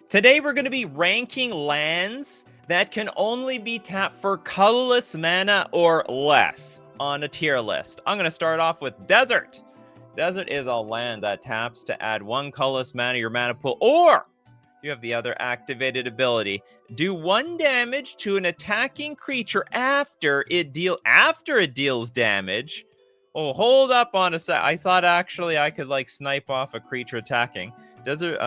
Today we're going to be ranking lands that can only be tapped for colorless mana or less on a tier list. I'm going to start off with Desert. Desert is a land that taps to add 1 colorless mana to your mana pool, or you have the other activated ability. Do 1 damage to an attacking creature after it deals damage. Oh, hold up on a sec. I thought actually I could like snipe off a creature attacking. Desert,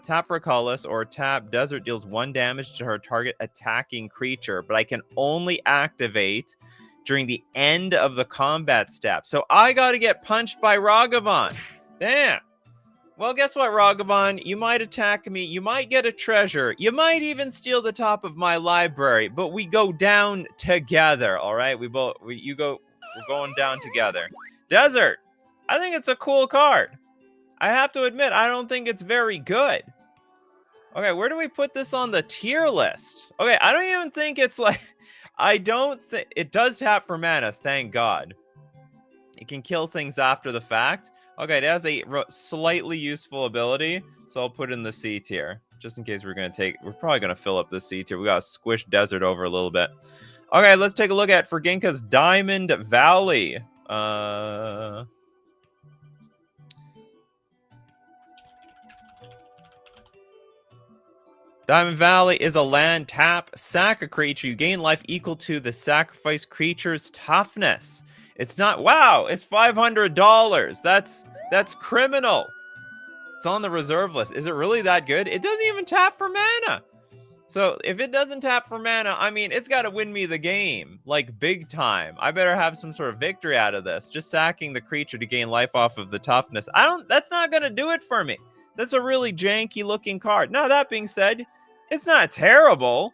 tap for a colorless or tap Desert deals 1 damage to her target attacking creature, but I can only activate during the end of the combat step. So I gotta get punched by Ragavan. Damn. Well, guess what, Ragavan? You might attack me, you might get a treasure, you might even steal the top of my library, but we go down together, all right? We're going down together. Desert. I think it's a cool card. I have to admit, I don't think it's very good. Okay, where do we put this on the tier list? Okay, I don't even think it's like... I don't think... It does tap for mana, thank God. It can kill things after the fact. Okay, it has a slightly useful ability, so I'll put it in the C tier. Just in case we're probably going to fill up the C tier. We got to squish Desert over a little bit. Okay, let's take a look at Ferginka's Diamond Valley. Diamond Valley is a land tap, sack a creature. You gain life equal to the sacrificed creature's toughness. It's not, wow, it's $500. That's criminal. It's on the reserve list. Is it really that good? It doesn't even tap for mana. So if it doesn't tap for mana, I mean, it's got to win me the game, like big time. I better have some sort of victory out of this. Just sacking the creature to gain life off of the toughness. That's not going to do it for me. That's a really janky looking card. Now, that being said, it's not terrible.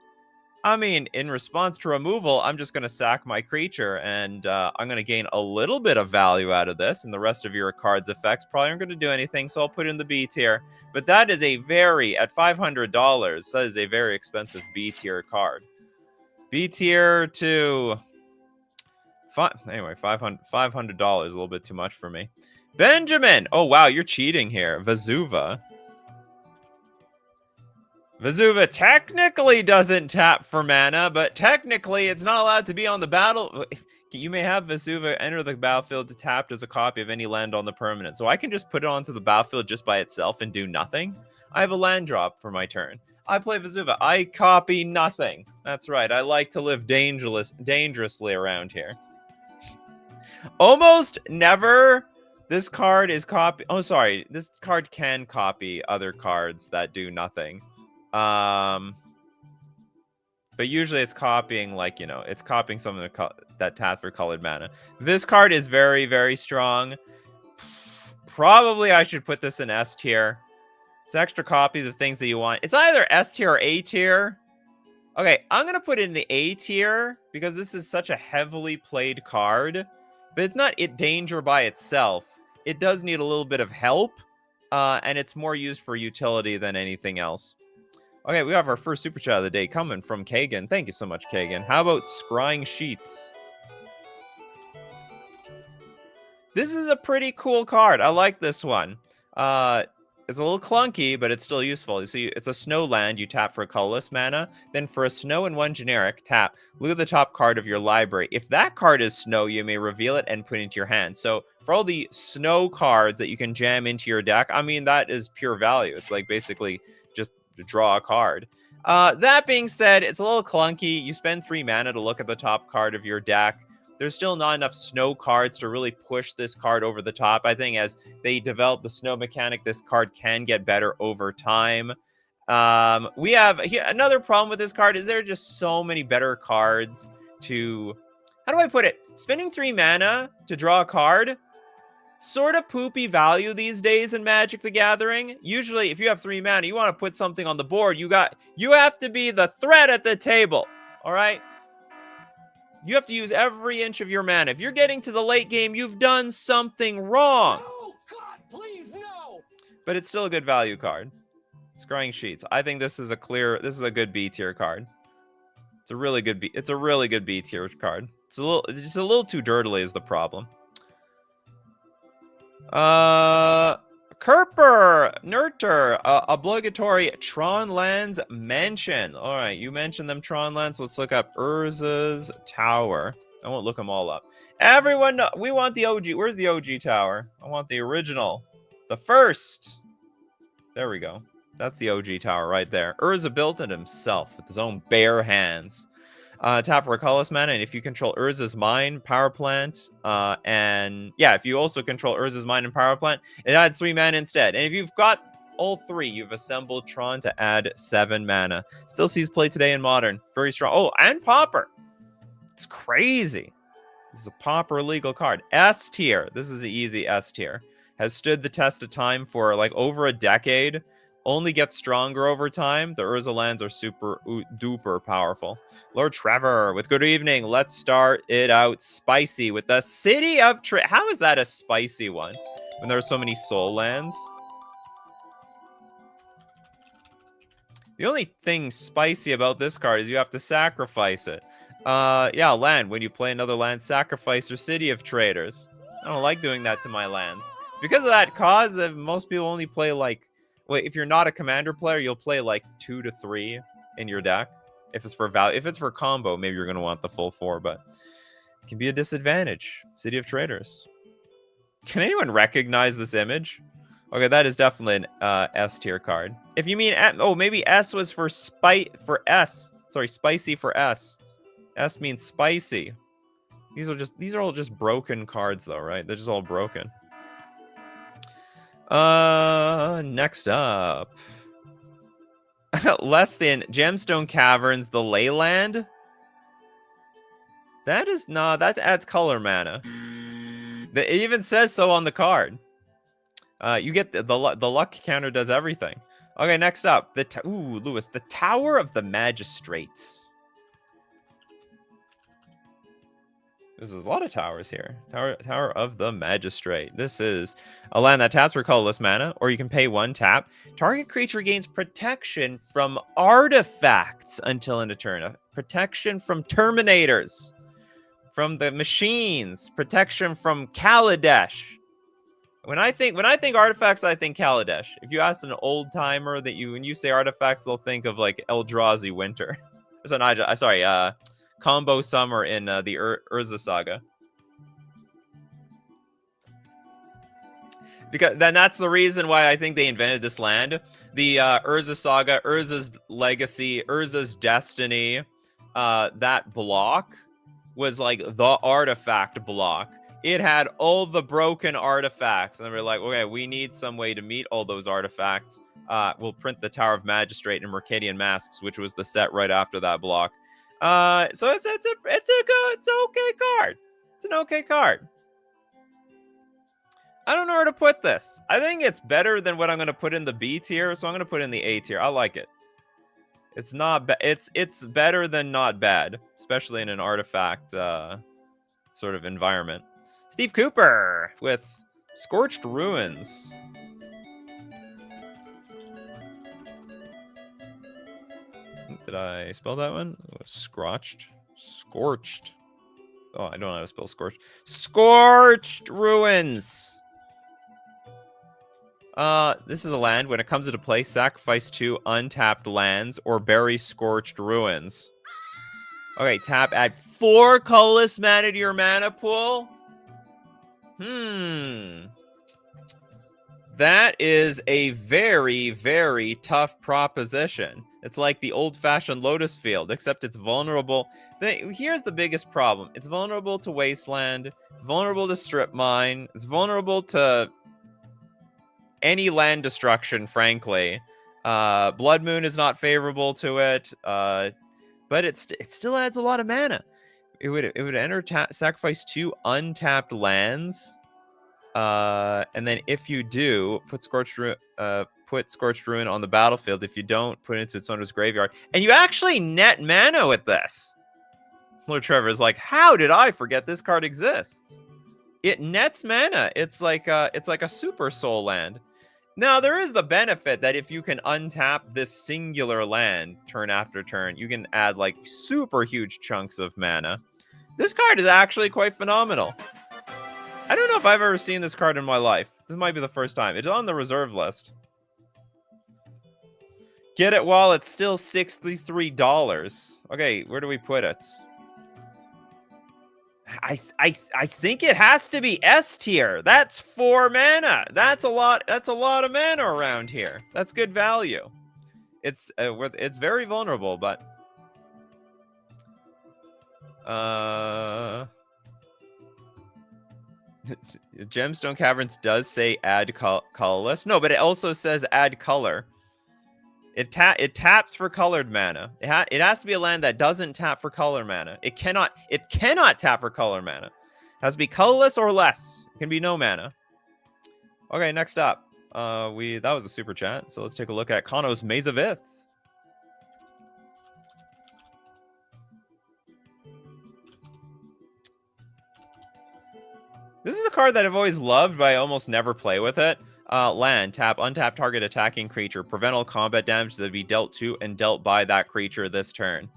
I mean, in response to removal, I'm just going to sack my creature, and I'm going to gain a little bit of value out of this, and the rest of your card's effects probably aren't going to do anything, so I'll put it in the B tier. But that is at $500, that is a very expensive B tier card. B tier to... Anyway, $500 is a little bit too much for me. Benjamin! Oh, wow, you're cheating here. Vesuva. Vesuva technically doesn't tap for mana, but technically it's not allowed to be on the battle. You may have Vesuva enter the battlefield tapped as a copy of any land on the permanent. So I can just put it onto the battlefield just by itself and do nothing. I have a land drop for my turn. I play Vesuva. I copy nothing. That's right. I like to live dangerously around here. Almost never... This card is copy... Oh, sorry. This card can copy other cards that do nothing. But usually it's copying, like, you know, it's copying something that taps for colored mana. This card is very, very strong. Probably I should put this in S tier. It's extra copies of things that you want. It's either S tier or A tier. Okay, I'm going to put it in the A tier because this is such a heavily played card. But it's not danger by itself. It does need a little bit of help. And it's more used for utility than anything else. Okay, we have our first super chat of the day coming from Kagan. Thank you so much, Kagan. How about Scrying Sheets? This is a pretty cool card. I like this one. It's a little clunky, but it's still useful. So it's a snow land. You tap for a colorless mana. Then for a snow and 1 generic, tap. Look at the top card of your library. If that card is snow, you may reveal it and put it into your hand. So for all the snow cards that you can jam into your deck, I mean, that is pure value. It's like basically just to draw a card. That being said, it's a little clunky. You spend 3 mana to look at the top card of your deck. There's still not enough snow cards to really push this card over the top. I think as they develop the snow mechanic, this card can get better over time. We have another problem with this card is there are just so many better cards to... How do I put it? Spending 3 mana to draw a card, sort of poopy value these days in Magic the Gathering. Usually, if you have 3 mana, you want to put something on the board. You have to be the threat at the table, all right? You have to use every inch of your mana. If you're getting to the late game, you've done something wrong. No, God, please, no. But it's still a good value card. Scrying Sheets. I think this is a good B tier card. It's a really good B tier card. It's a little too dirtily is the problem. Kerper, Nurter, obligatory Tron Lands mention. All right, you mentioned them Tron Lands. Let's look up Urza's Tower. I won't look them all up. Everyone, we want the OG. Where's the OG tower? I want the original. The first. There we go. That's the OG tower right there. Urza built it himself with his own bare hands. Tap for a colorless mana, and if you control Urza's Mine, Power Plant, and yeah, if you also control Urza's Mine and Power Plant, it adds 3 mana instead. And if you've got all 3, you've assembled Tron to add 7 mana. Still sees play today in Modern. Very strong. Oh, and Pauper. It's crazy. This is a Pauper legal card. S tier. This is the easy S tier. Has stood the test of time for like over a decade. Only gets stronger over time. The Urza lands are super duper powerful. Lord Trevor with good evening. Let's start it out spicy with the City of How is that a spicy one when there are so many soul lands? The only thing spicy about this card is you have to sacrifice it. Yeah, land. When you play another land, sacrifice your City of Traders. I don't like doing that to my lands. Because of that cause, most people only play like... Wait, if you're not a commander player, you'll play like 2 to 3 in your deck. If it's for value, if it's for combo, maybe you're gonna want the full 4, but it can be a disadvantage. City of Traders. Can anyone recognize this image? Okay, that is definitely an S tier card. If you mean maybe S was for S. Sorry, spicy for S. S means spicy. These are all just broken cards though, right? They're just all broken. Next up. Less than Gemstone Caverns, the Leyland. That adds color mana. It even says so on the card. You get the luck counter does everything. Okay, next up. Lewis, the Tower of the Magistrates. There's a lot of towers here. Tower of the Magistrate. This is a land that taps for colorless mana, or you can pay 1 tap. Target creature gains protection from artifacts until end of turn. Protection from Terminators, from the machines. Protection from Kaladesh. When I think artifacts, I think Kaladesh. If you ask an old timer when you say artifacts, they'll think of like Eldrazi Winter. Combo Summer in the Urza Saga. Because then that's the reason why I think they invented this land. The Urza Saga, Urza's Legacy, Urza's Destiny, that block was like the artifact block. It had all the broken artifacts. And they were like, okay, we need some way to meet all those artifacts. We'll print the Tower of Magistrate and Mercadian Masks, which was the set right after that block. So it's an okay card. It's an okay card. I don't know where to put this. I think it's better than what I'm going to put in the B tier, so I'm going to put in the A tier. I like it. It's not it's better than not bad, especially in an artifact sort of environment. Steve Cooper with Scorched Ruins. Did I spell that one? Scorched. Oh, I don't know how to spell scorched. Scorched Ruins. This is a land. When it comes into play, sacrifice 2 untapped lands or bury Scorched Ruins. Okay, tap, add 4 colorless mana to your mana pool. That is a very, very tough proposition. It's like the old-fashioned Lotus Field, except it's vulnerable. Here's the biggest problem. It's vulnerable to Wasteland. It's vulnerable to Strip Mine. It's vulnerable to any land destruction, frankly. Blood Moon is not favorable to it, but it still adds a lot of mana. It would sacrifice 2 untapped lands. And then if you do, put Scorched Ruin on the battlefield. If you don't, put it into its owner's graveyard. And you actually net mana with this. Lord Trevor is like, how did I forget this card exists? It nets mana. It's like a super soul land. Now, there is the benefit that if you can untap this singular land turn after turn, you can add like super huge chunks of mana. This card is actually quite phenomenal. I don't know if I've ever seen this card in my life. This might be the first time. It's on the reserve list. Get it while it's still $63. Okay, where do we put it? I think it has to be S tier. That's 4 mana. That's a lot. That's a lot of mana around here. That's good value. It's very vulnerable, but Gemstone Caverns does say add colorless. No, but it also says add color. It taps for colored mana. It has to be a land that doesn't tap for color mana. It cannot tap for color mana. It has to be colorless or less. It can be no mana. Okay, next up. That was a super chat. So let's take a look at Kano's Maze of Ith. This is a card that I've always loved, but I almost never play with it. Land, tap, untap target attacking creature. Prevent all combat damage that be dealt to and dealt by that creature this turn.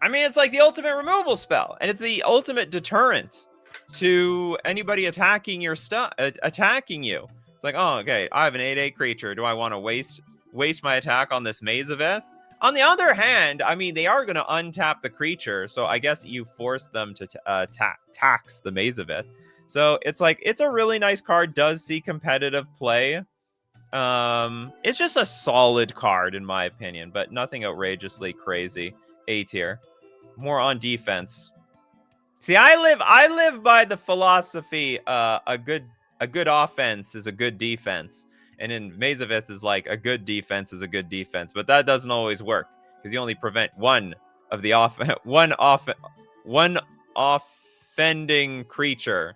I mean, it's like the ultimate removal spell, and it's the ultimate deterrent to anybody attacking your stuff, attacking you. It's like, oh, okay, I have an 8/8 creature. Do I want to waste my attack on this Maze of Ith? On the other hand, I mean, they are going to untap the creature, so I guess you force them to tax the Maze of Ith. So it's like, it's a really nice card, does see competitive play. It's just a solid card in my opinion, but nothing outrageously crazy. A tier. More on defense. See, I live by the philosophy, a good offense is a good defense. And in Maze of Ith is like a good defense is a good defense, but that doesn't always work because you only prevent one offending creature.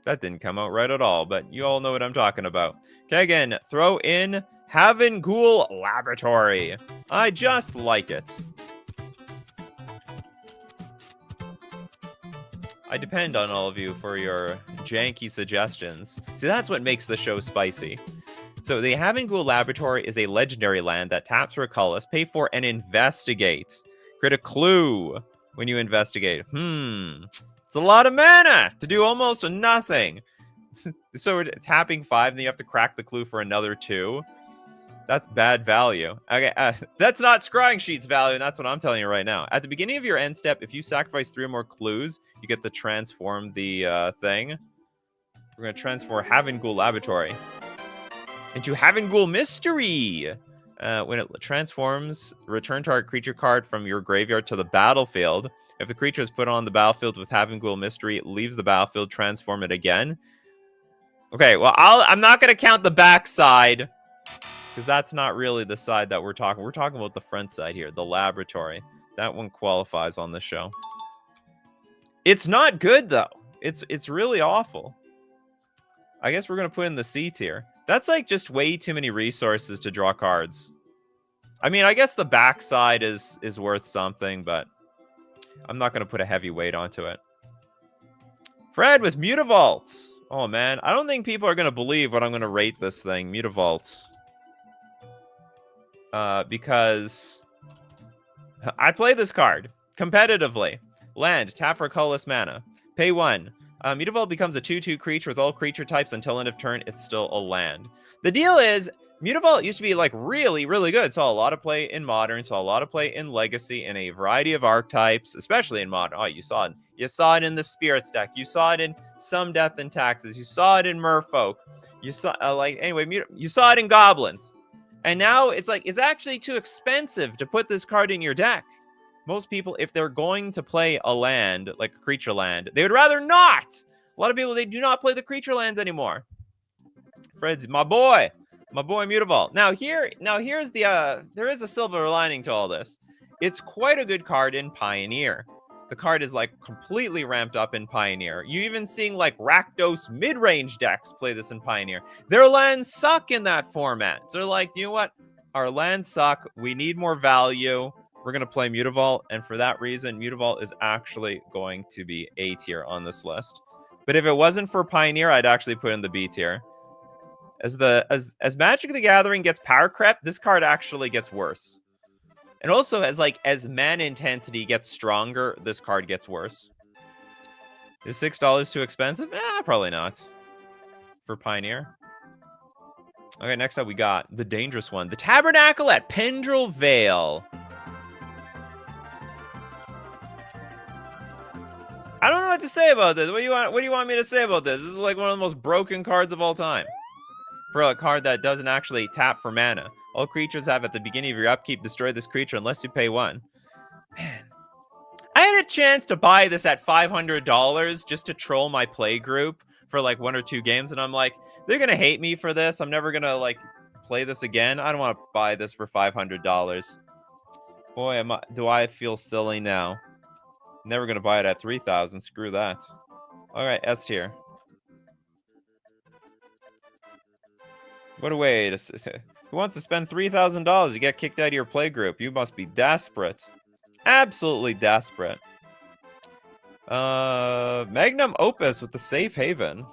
That didn't come out right at all, but you all know what I'm talking about. Kegan, throw in Havenghoul Laboratory. I just like it. I depend on all of you for your janky suggestions. See, that's what makes the show spicy. So the Havenghoul Laboratory is a legendary land that taps for a colorless, pay for, and investigate. Create a clue when you investigate. It's a lot of mana to do almost nothing. So we're tapping 5, then you have to crack the clue for another 2. That's bad value. Okay, that's not Scrying Sheet's value, and that's what I'm telling you right now. At the beginning of your end step, if you sacrifice 3 or more clues, you get to transform the thing. We're going to transform Havenghoul Laboratory into Havenghoul Mystery. When it transforms, return target creature card from your graveyard to the battlefield. If the creature is put on the battlefield with Havenghoul Mystery, it leaves the battlefield, transform it again. Okay, well, I'm not going to count the back side, because that's not really the side that we're talking. We're talking about the front side here, the laboratory. That one qualifies on the show. It's not good, though. It's really awful. I guess we're going to put in the C tier. That's like just way too many resources to draw cards. I mean, I guess the back side is worth something, but I'm not going to put a heavy weight onto it. Fred with Mutavault. Oh, man. I don't think people are going to believe what I'm going to rate this thing. Mutavault. Because I play this card competitively. Land, tap for colorless mana. Pay 1. Mutavault becomes a 2/2 creature with all creature types until end of turn. It's still a land. The deal is, Mutavault used to be like really, really good. Saw a lot of play in Modern, saw a lot of play in Legacy, in a variety of archetypes, especially in Modern. Oh, you saw it. You saw it in the Spirits deck. You saw it in Some Death and Taxes. You saw it in Merfolk. You saw you saw it in Goblins. And now it's like, it's actually too expensive to put this card in your deck. Most people, if they're going to play a land, like a creature land, they would rather not. A lot of people, they do not play the creature lands anymore. Fred's my boy Mutavault. Now here's the, there is a silver lining to all this. It's quite a good card in Pioneer. The card is like completely ramped up in Pioneer. You even seeing like Rakdos mid-range decks play this in Pioneer. Their lands suck in that format. So they're like, you know what? Our lands suck. We need more value. We're going to play Mutavault. And for that reason, Mutavault is actually going to be A tier on this list. But if it wasn't for Pioneer, I'd actually put in the B tier. As Magic the Gathering gets power creep, this card actually gets worse. And also, as mana intensity gets stronger, this card gets worse. Is $6 too expensive? Probably not. for Pioneer. Okay, next up we got the dangerous one. The Tabernacle at Pendrell Vale. I don't know what to say about this. What do you want me to say about this? This is like one of the most broken cards of all time. For a card that doesn't actually tap for mana. All creatures have at the beginning of your upkeep destroy this creature unless you pay 1. Man. I had a chance to buy this at $500 just to troll my play group for like 1 or 2 games, and I'm like, they're gonna hate me for this. I'm never gonna like play this again. I don't want to buy this for $500. Boy, do I feel silly now. Never gonna buy it at 3,000. Screw that. All right, S tier. What a way to... Who wants to spend $3,000 to get kicked out of your play group? You must be desperate. Absolutely desperate. Magnum Opus with the Safe Haven.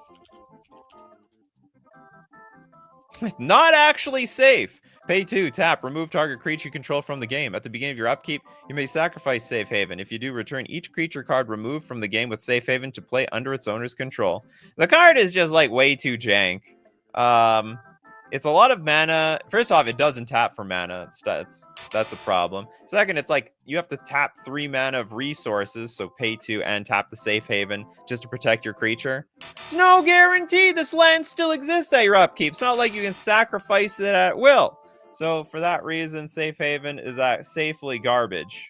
Not actually safe. Pay 2, tap, remove target creature you control from the game. At the beginning of your upkeep, you may sacrifice Safe Haven. If you do, return each creature card removed from the game with Safe Haven to play under its owner's control. The card is just like way too jank. It's a lot of mana. First off, it doesn't tap for mana. That's a problem. Second, it's like you have to tap 3 mana of resources, so pay 2 and tap the Safe Haven just to protect your creature. There's no guarantee this land still exists at your upkeep. It's not like you can sacrifice it at will. So for that reason, Safe Haven is safely garbage.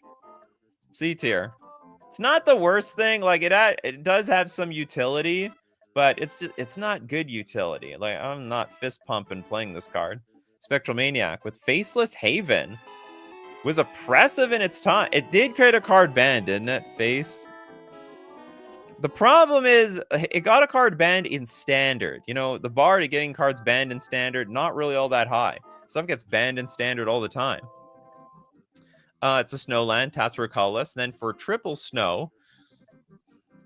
C tier. It's not the worst thing. Like it does have some utility. But it's not good utility. Like, I'm not fist pumping playing this card. Spectral Maniac with Faceless Haven was oppressive in its time. It did create a card ban, didn't it? Face. The problem is it got a card banned in Standard. You know, the bar to getting cards banned in Standard, not really all that high. Stuff gets banned in Standard all the time. It's a Snowland, taps for a colorless. And then for triple Snow,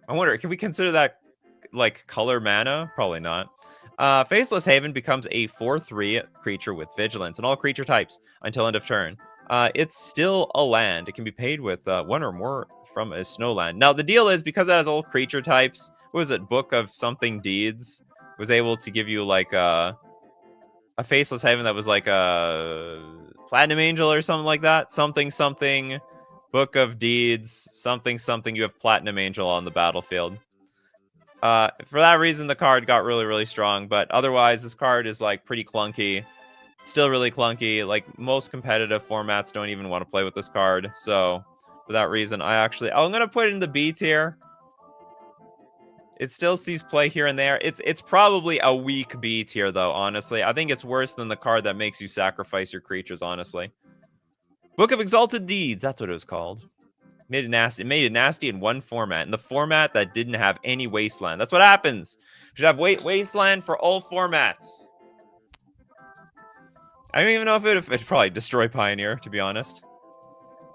I wonder, can we consider that like color mana? Probably not. Faceless Haven becomes a 4/3 creature with vigilance and all creature types until end of turn. It's still a land. It can be paid with 1 or more from a snowland. Now the deal is, because it has all creature types, what was it, Book of Something Deeds was able to give you like a Faceless Haven that was like a Platinum Angel or something like that. Something Book of Deeds something you have Platinum Angel on the battlefield. For that reason, the card got really, really strong. But otherwise, this card is like pretty clunky. Still really clunky. Like most competitive formats don't even want to play with this card. So for that reason, I'm gonna put it in the B tier. It still sees play here and there. It's probably a weak B tier though. Honestly, I think it's worse than the card that makes you sacrifice your creatures. Honestly, Book of Exalted Deeds. That's what it was called. Made it nasty. It made it nasty in one format, in the format that didn't have any wasteland. That's what happens. You should have wasteland for all formats. I don't even know if it'd probably destroy Pioneer, to be honest.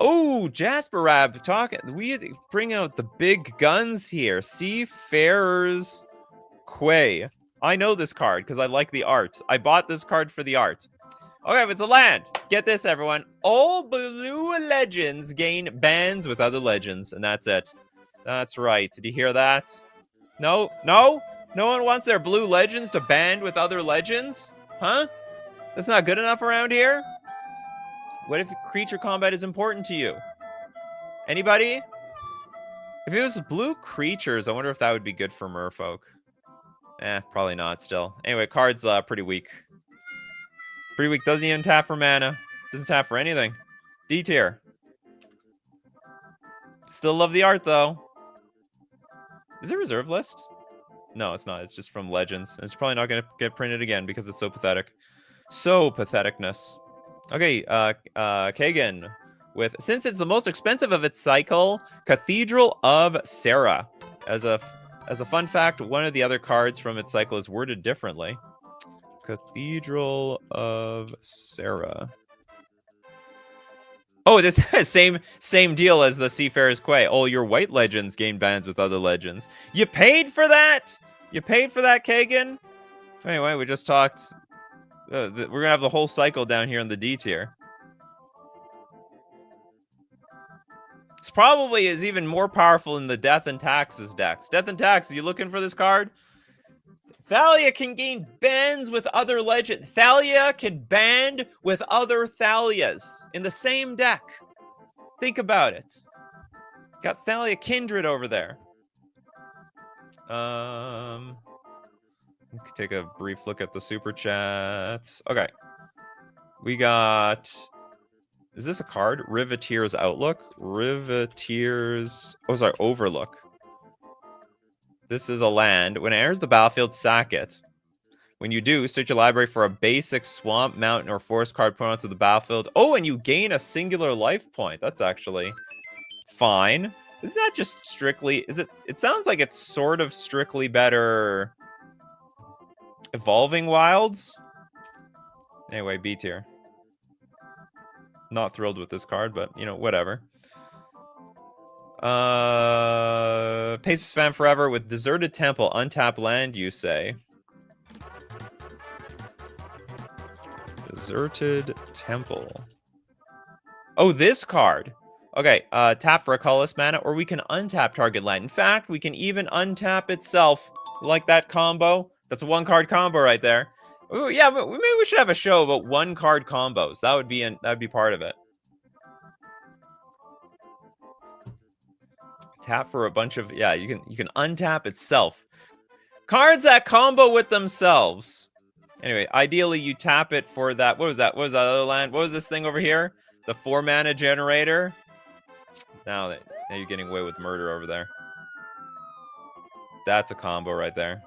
Oh, Jasperab we bring out the big guns here. Seafarer's Quay. I know this card because I like the art. I bought this card for the art. Okay, if it's a land, get this, everyone. All blue legends gain bans with other legends, and that's it. That's right. Did you hear that? No? No? No one wants their blue legends to ban with other legends? Huh? That's not good enough around here? What if creature combat is important to you? Anybody? If it was blue creatures, I wonder if that would be good for merfolk. Probably not still. Anyway, card's pretty weak. Pretty weak. Doesn't even tap for mana. Doesn't tap for anything. D tier. Still love the art, though. Is it reserve list? No, it's not. It's just from Legends. It's probably not going to get printed again because it's so pathetic. So patheticness. Okay, Kagan with, since it's the most expensive of its cycle, Cathedral of Sarah. As a fun fact, one of the other cards from its cycle is worded differently. Cathedral of Sarah. Oh, this same deal as the Seafarer's Quay. All your white legends gain bans with other legends. You paid for that? You paid for that, Kagan? Anyway, we just talked. We're gonna have the whole cycle down here in the D tier. This probably is even more powerful in the Death and Taxes decks. Death and Taxes, you looking for this card? Thalia can gain bans with other legend. Thalia can band with other Thalias in the same deck. Think about it. Got Thalia Kindred over there. Take a brief look at the super chats. Okay. We got... Is this a card? Riveteer's Outlook? Riveteer's... Oh, sorry, Overlook. This is a land. When it enters the battlefield, sack it. When you do, search your library for a basic swamp, mountain, or forest card, put onto the battlefield. Oh, and you gain a singular life point. That's actually fine. Isn't that just strictly... Is it... It sounds like it's sort of strictly better... Evolving Wilds? Anyway, B tier. Not thrilled with this card, but, you know, whatever. Paces Fan Forever with Deserted Temple, untap land, you say. Deserted Temple. Oh, this card. Okay, tap for a colorless mana, or we can untap target land. In fact, we can even untap itself. Like that combo? That's a one-card combo right there. Ooh, yeah, but maybe we should have a show about one-card combos. That would be part of it. Tap for a bunch of... Yeah, you can untap itself. Cards that combo with themselves. Anyway, ideally you tap it for that... What was that? What was that other land? What was this thing over here? The 4-mana generator? Now you're getting away with murder over there. That's a combo right there.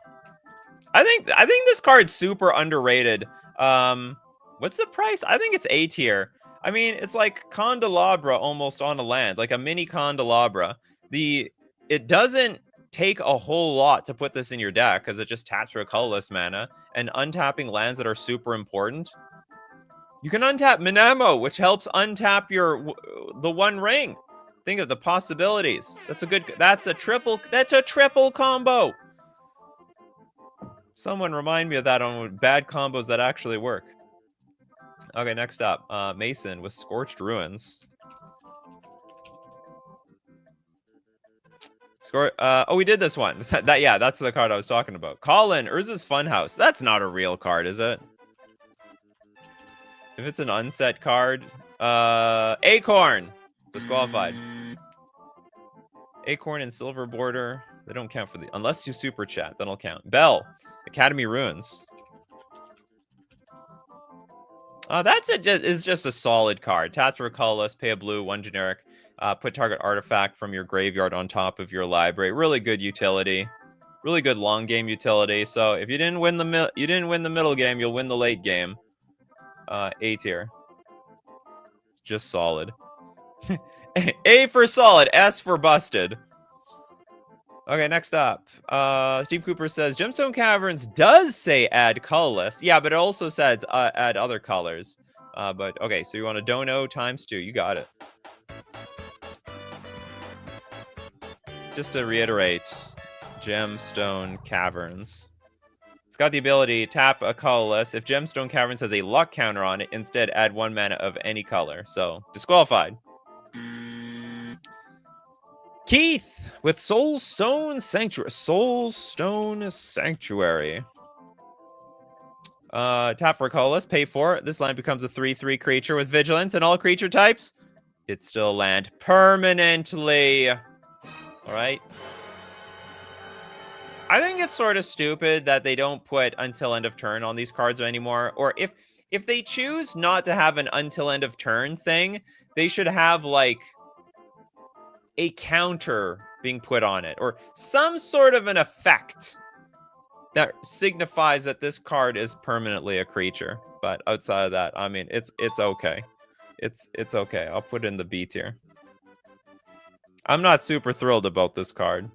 I think this card's super underrated. What's the price? I think it's A tier. I mean, it's like Candelabra almost on a land, like a mini Candelabra. It doesn't take a whole lot to put this in your deck because it just taps for a colorless mana, and untapping lands that are super important. You can untap Minamo, which helps untap the One Ring. Think of the possibilities. That's a triple combo. Someone remind me of that on bad combos that actually work. Okay, next up, Mason with Scorched Ruins. Oh, we did this one. That's the card I was talking about. Colin, Urza's Funhouse. That's not a real card, is it? If it's an unset card, Acorn, disqualified. Acorn and Silver Border, they don't count for unless you super chat, then it'll count. Bell, Academy Ruins. Is just a solid card. Taps for a colorless, pay a blue, 1 generic. Put target artifact from your graveyard on top of your library. Really good utility. Really good long game utility. So if you didn't win the middle game, you'll win the late game. A tier. Just solid. A for solid, S for busted. Okay, next up. Steve Cooper says, Gemstone Caverns does say add colorless. Yeah, but it also says add other colors. But, okay, so you want a dono ×2. You got it. Just to reiterate, Gemstone Caverns. It's got the ability, tap a colorless. If Gemstone Caverns has a luck counter on it, instead add 1 mana of any color. So, disqualified. Keith with Soulstone Sanctuary. Soulstone Sanctuary. Tap for a colorless, pay 4. This land becomes a 3/3 creature with vigilance and all creature types. It's still land permanently. Alright. I think it's sort of stupid that they don't put until end of turn on these cards anymore. Or if they choose not to have an until end of turn thing, they should have like a counter being put on it, or some sort of an effect that signifies that this card is permanently a creature. But outside of that, I mean, it's okay. It's okay. I'll put it in the B tier. I'm not super thrilled about this card.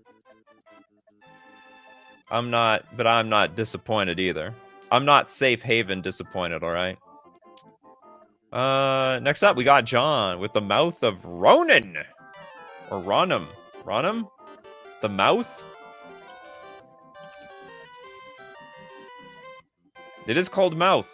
But I'm not disappointed either. I'm not safe haven disappointed, all right? Next up, we got John with the Mouth of Ronan. Or Ronum. Ronum? The Mouth? It is called Mouth.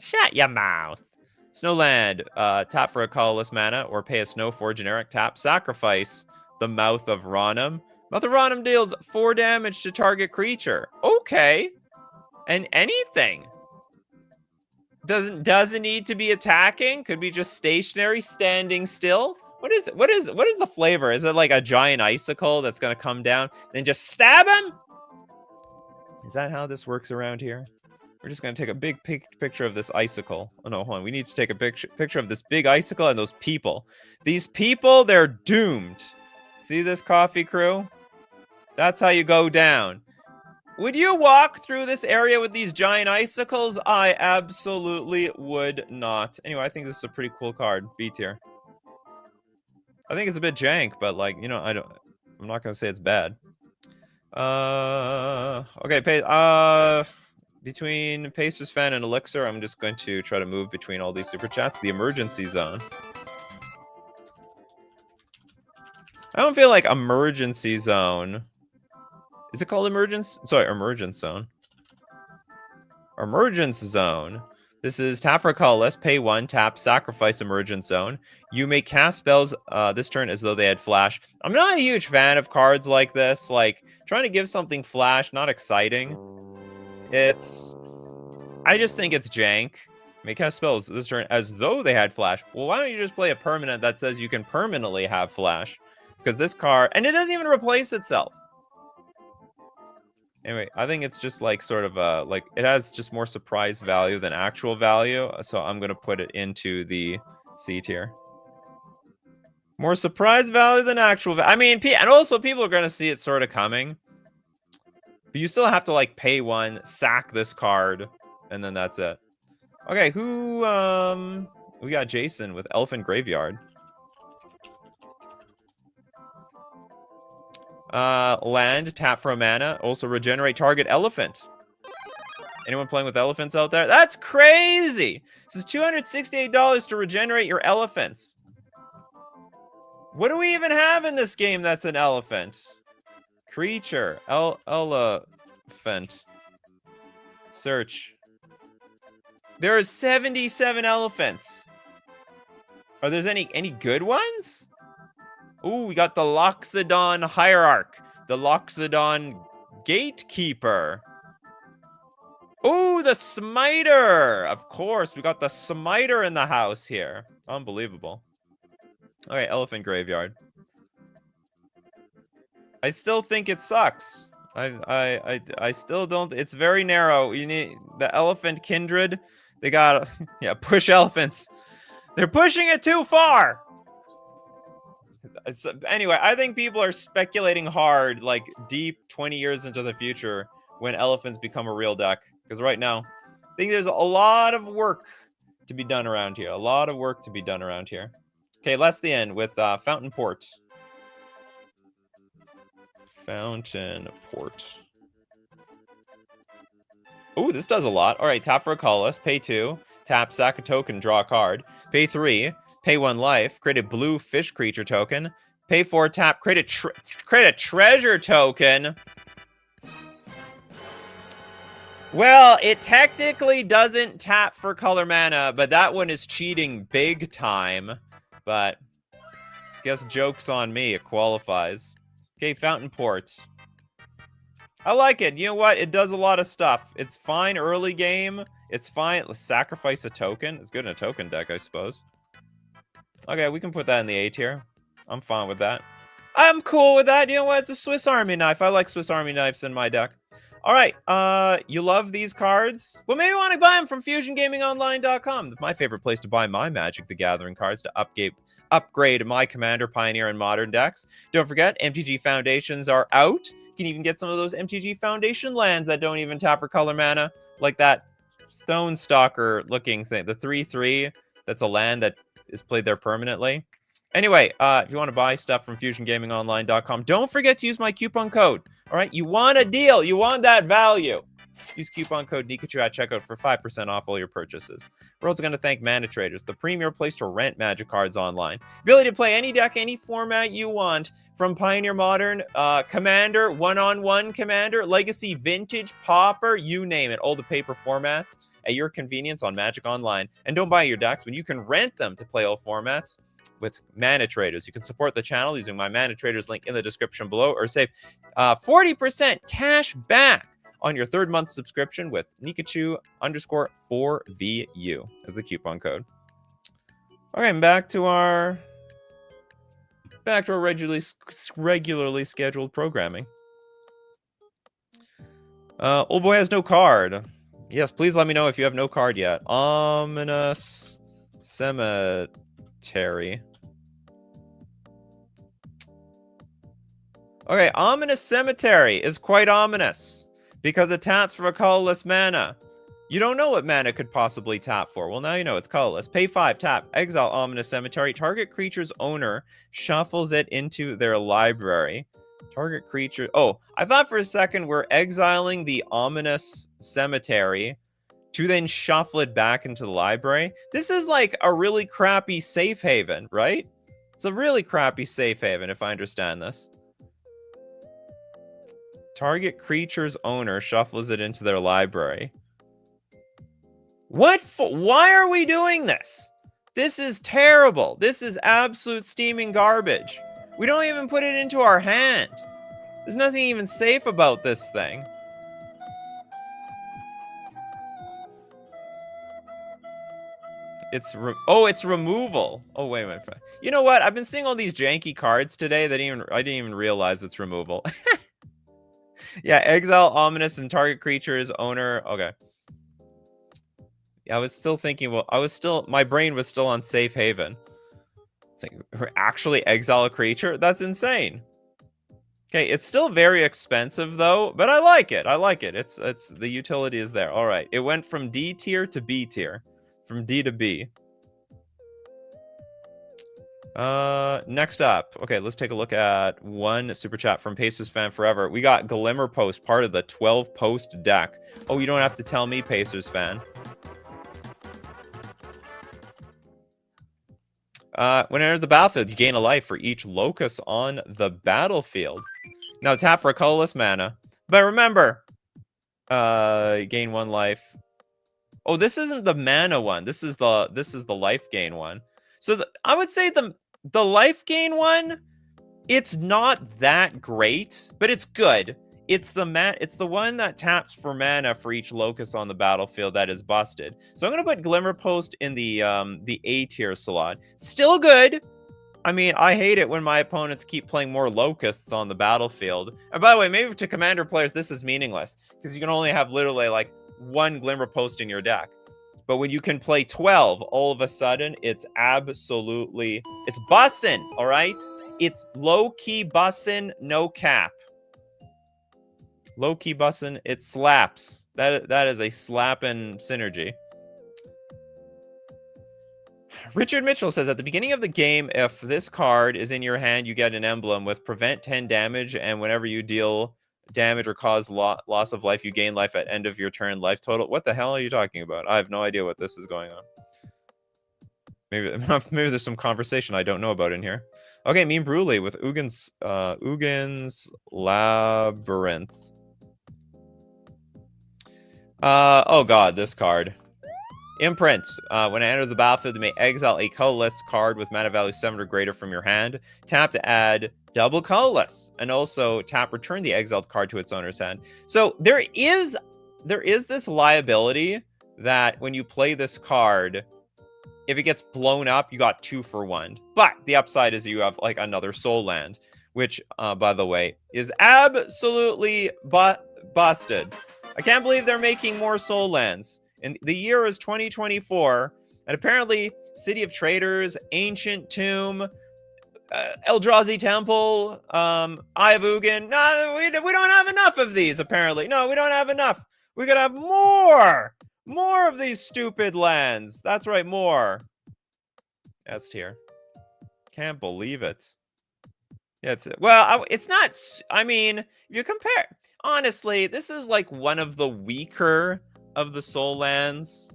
Shut your mouth. Snowland. Tap for a colorless mana, or pay a snow for generic tap. Sacrifice the Mouth of Ronum. Matharanum deals 4 damage to target creature. Okay. And anything. Doesn't need to be attacking. Could be just stationary, standing still. What is the flavor? Is it like a giant icicle that's gonna come down and just stab him? Is that how this works around here? We're just gonna take a big picture of this icicle. Oh no, hold on. We need to take a picture of this big icicle and those people. These people, they're doomed. See this coffee crew? That's how you go down. Would you walk through this area with these giant icicles? I absolutely would not. Anyway, I think this is a pretty cool card. B tier. I think it's a bit jank, but like, you know, I'm not gonna say it's bad. Okay, between Pacers fan and Elixir, I'm just going to try to move between all these super chats. The emergency zone. I don't feel like emergency zone. Is it called emergence? Sorry, emergence zone. Emergence zone. This is tap for a colorless, pay 1, tap, sacrifice emergence zone. You may cast spells this turn as though they had flash. I'm not a huge fan of cards like this. Like, trying to give something flash, not exciting. I just think it's jank. May cast spells this turn as though they had flash. Well, why don't you just play a permanent that says you can permanently have flash? Because this card, and it doesn't even replace itself. Anyway, I think it's just like sort of like it has just more surprise value than actual value. So I'm going to put it into the C tier. More surprise value than actual value. I mean, and also people are going to see it sort of coming. But you still have to like pay 1, sack this card, and then that's it. Okay, we got Jason with Elephant Graveyard. Land, tap for a mana. Also regenerate target elephant. Anyone playing with elephants out there? That's crazy! This is $268 to regenerate your elephants. What do we even have in this game that's an elephant? Creature. Elephant. Search. There are 77 elephants. Are there any good ones? Ooh, we got the Loxodon Hierarch. The Loxodon Gatekeeper. Ooh, the Smiter. Of course, we got the Smiter in the house here. Unbelievable. Okay, Elephant Graveyard. I still think it sucks. I still don't. It's very narrow. You need the Elephant Kindred. They got push elephants. They're pushing it too far. Anyway, I think people are speculating hard, like deep 20 years into the future when elephants become a real deck. Because right now, I think there's a lot of work to be done around here. Okay, let's the end with Fountain Port. Fountain Port. Ooh, this does a lot. All right, tap for a colorless, pay 2, tap, sack a token, draw a card, pay 3, pay 1 life, create a blue fish creature token, pay 4, tap, create a treasure token. Well, it technically doesn't tap for color mana, but that one is cheating big time. But guess joke's on me, it qualifies. Okay, Fountain Port. I like it. You know what? It does a lot of stuff. It's fine early game. It's fine. Let's sacrifice a token. It's good in a token deck, I suppose. Okay, we can put that in the A tier. I'm fine with that. I'm cool with that. You know what? It's a Swiss Army knife. I like Swiss Army knives in my deck. All right. You love these cards? Well, maybe you want to buy them from FusionGamingOnline.com. My favorite place to buy my Magic the Gathering cards to upgrade my Commander, Pioneer, and Modern decks. Don't forget, MTG Foundations are out. You can even get some of those MTG Foundation lands that don't even tap for color mana, like that Stone Stalker looking thing, the 3/3. That's a land that is played there permanently. Anyway, if you want to buy stuff from FusionGamingOnline.com, don't forget to use my coupon code. All right, you want a deal, you want that value. Use coupon code Nikachu at checkout for 5% off all your purchases. We're also going to thank Mana Traders, the premier place to rent Magic cards online. Ability to play any deck, any format you want, from Pioneer Modern, Commander, one-on-one Commander, Legacy, Vintage, Pauper, you name it. All the paper formats at your convenience on Magic Online. And don't buy your decks when you can rent them to play all formats with Mana Traders. You can support the channel using my Mana Traders link in the description below, or save 40% cash back on your 3rd month subscription with Nikachu _4VU as the coupon code. Okay, back to our regularly scheduled programming. Old boy has no card. Yes, please let me know if you have no card yet. Ominous Cemetery. Okay, Ominous Cemetery is quite ominous because it taps for a colorless mana. You don't know what mana could possibly tap for. Well, now you know it's colorless. Pay 5, tap, exile Ominous Cemetery. Target creature's owner shuffles it into their library. Target creature. Oh, I thought for a second we're exiling the Ominous Cemetery to then shuffle it back into the library. This is like a really crappy safe haven, right? It's a really crappy safe haven, if I understand this. Target creature's owner shuffles it into their library. What? Why are we doing this? This is terrible. This is absolute steaming garbage. We don't even put it into our hand. There's nothing even safe about this thing. It's removal. Oh, wait a minute. You know what? I've been seeing all these janky cards today that I didn't even realize it's removal. Yeah, exile Ominous and target creature's owner. Okay. Yeah, I was still thinking, well, my brain was still on safe haven. It's like, actually exile a creature? That's insane. Okay, it's still very expensive though, but I like it. I like it. It's the utility is there. All right, it went from D tier to B tier, from D to B. Next up, okay, let's take a look at one super chat from Pacers Fan Forever. We got Glimmer Post, part of the 12 post deck. Oh, you don't have to tell me, Pacers Fan. When it enters the battlefield, you gain a life for each locus on the battlefield. Now tap for a colorless mana. But remember, gain 1 life. Oh, this isn't the mana one. This is the life gain one. So I would say the life gain one, it's not that great, but it's good. It's the one that taps for mana for each locus on the battlefield that is busted. So I'm gonna put Glimmer Post in the A tier slot. Still good. I mean, I hate it when my opponents keep playing more locusts on the battlefield. And by the way, maybe to commander players this is meaningless because you can only have literally like 1 Glimmer Post in your deck. But when you can play 12, all of a sudden it's absolutely bussin', all right? It's low-key bussin', no cap. Low-key bussin', it slaps. That is a slappin' synergy. Richard Mitchell says, at the beginning of the game, if this card is in your hand, you get an emblem with prevent 10 damage, and whenever you deal damage or cause loss of life, you gain life at end of your turn, life total. What the hell are you talking about? I have no idea what this is going on. Maybe there's some conversation I don't know about in here. Okay, Mean Bruley with Ugin's Labyrinth. Oh god, this card. Imprint. When it enters the battlefield, you may exile a colorless card with mana value 7 or greater from your hand. Tap to add double colorless, and also tap return the exiled card to its owner's hand. So there is this liability that when you play this card, if it gets blown up, you got 2 for 1. But the upside is you have like another soul land, which, by the way, is absolutely busted. I can't believe they're making more soul lands. And the year is 2024, and apparently City of Traders, Ancient Tomb, Eldrazi Temple, Eye of Ugin. No, we don't have enough of these, apparently. No, we don't have enough. We gotta have more. More of these stupid lands. That's right, more. S tier. Can't believe it. Yeah, it's not. I mean, if you compare, honestly, this is like one of the weaker of the soul lands.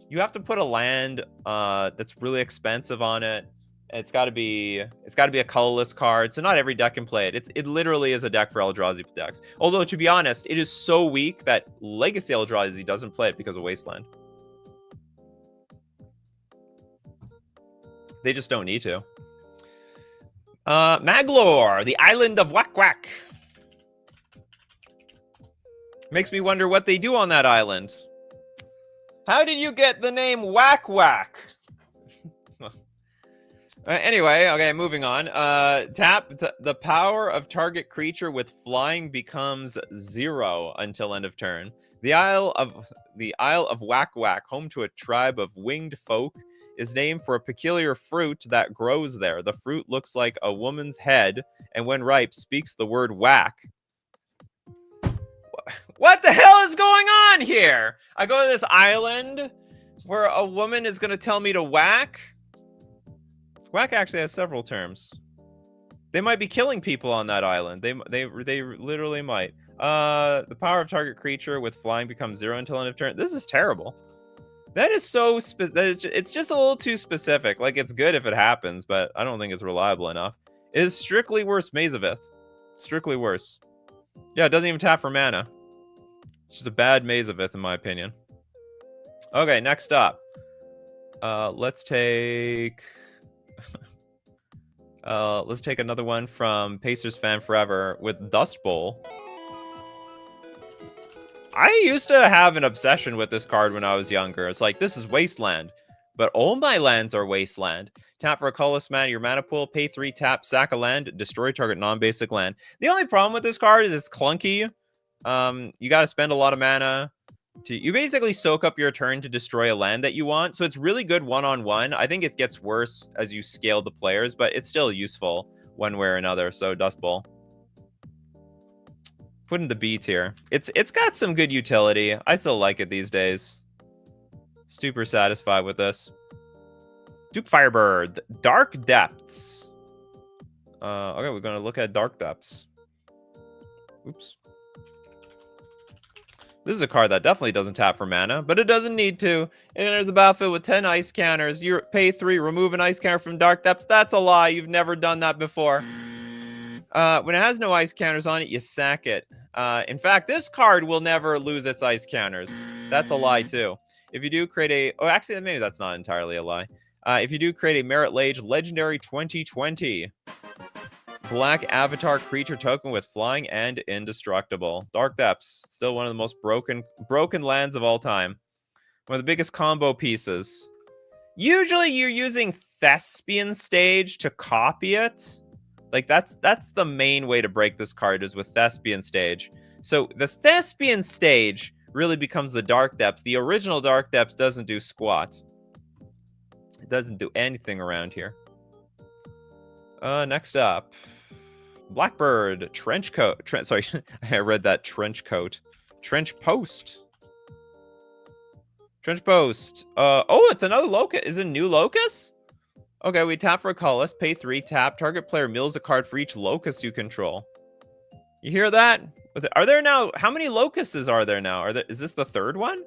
You have to put a land that's really expensive on it. It's got to be a colorless card, so not every deck can play it. It literally is a deck for Eldrazi decks. Although, to be honest, it is so weak that Legacy Eldrazi doesn't play it because of Wasteland. They just don't need to. Maglor, the island of Whack Whack. Makes me wonder what they do on that island. How did you get the name Whack Whack? Anyway, okay, moving on. Tap the power of target creature with flying becomes 0 until end of turn. The Isle of Whack Whack, home to a tribe of winged folk, is named for a peculiar fruit that grows there. The fruit looks like a woman's head, and when ripe, speaks the word whack. What the hell is going on here? I go to this island where a woman is going to tell me to whack. Whack actually has several terms. They might be killing people on that island. They literally might. The power of target creature with flying becomes 0 until end of turn. This is terrible. That is so it's just a little too specific. Like, it's good if it happens, but I don't think it's reliable enough. It is strictly worse Mazavith. Strictly worse. Yeah, it doesn't even tap for mana. It's just a bad Mazavith, in my opinion. Okay, next up. Let's take another one from Pacers Fan Forever with Dust Bowl. I used to have an obsession with this card when I was younger. It's like, this is Wasteland, but all my lands are Wasteland. Tap for a colorless mana, your mana pool, pay 3, tap, sack a land, destroy target non-basic land. The only problem with this card is it's clunky. You got to spend a lot of mana. You basically soak up your turn to destroy a land that you want. So it's really good one-on-one. I think it gets worse as you scale the players, but it's still useful one way or another. So Dust Bowl. Put in the B tier. It's got some good utility. I still like it these days. Super satisfied with this. Duke Firebird, Dark Depths. Okay, we're gonna look at Dark Depths. Oops. This is a card that definitely doesn't tap for mana, but it doesn't need to. And there's a battlefield with 10 ice counters. You pay 3, remove an ice counter from Dark Depths. That's a lie. You've never done that before. When it has no ice counters on it, you sack it. In fact, this card will never lose its ice counters. That's a lie, too. If you do create a... Oh, actually, maybe that's not entirely a lie. If you do create a Merit Lage Legendary 2020... Black avatar creature token with flying and indestructible. Dark Depths, still one of the most broken lands of all time. One of the biggest combo pieces. Usually you're using Thespian Stage to copy it. Like, that's the main way to break this card, is with Thespian Stage. So the Thespian Stage really becomes the Dark Depths. The original Dark Depths doesn't do squat. It doesn't do anything around here. Next up. Blackbird, Trench Coat. Sorry, I read that Trench Coat. Trench Post. Trench Post. Oh, it's another Locus. Is it a new Locus? Okay, we tap for a colorless, pay 3, tap. Target player mills a card for each Locus you control. You hear that? Are there now... How many Locuses are there now? Is this the third one?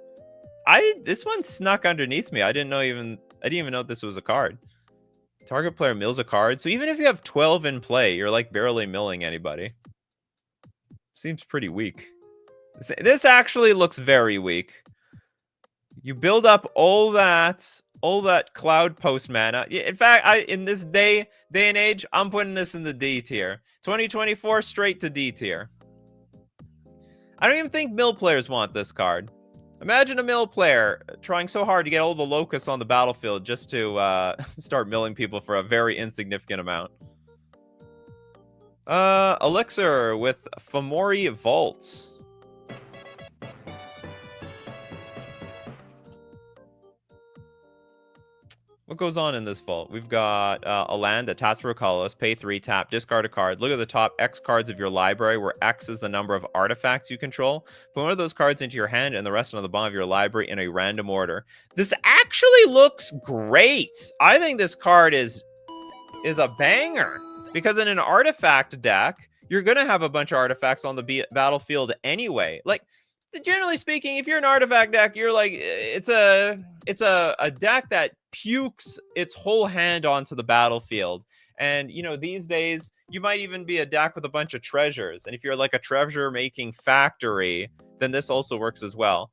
This one snuck underneath me. I didn't even know this was a card. Target player mills a card. So even if you have 12 in play, you're like barely milling anybody. Seems pretty weak. This actually looks very weak. You build up all that cloud post mana. In fact, in this day and age, I'm putting this in the D tier. 2024 straight to D tier. I don't even think mill players want this card. Imagine a mill player trying so hard to get all the locusts on the battlefield just to start milling people for a very insignificant amount. Elixir with Fomori Vault. What goes on in this vault? We've got a land that taps for a colorless, pay 3, tap, discard a card. Look at the top X cards of your library, where X is the number of artifacts you control. Put one of those cards into your hand and the rest on the bottom of your library in a random order. This actually looks great. I think this card is a banger, because in an artifact deck, you're going to have a bunch of artifacts on the battlefield anyway. Like, generally speaking, if you're an artifact deck, you're like, it's a deck that pukes its whole hand onto the battlefield. And, you know, these days, you might even be a deck with a bunch of treasures. And if you're like a treasure-making factory, then this also works as well.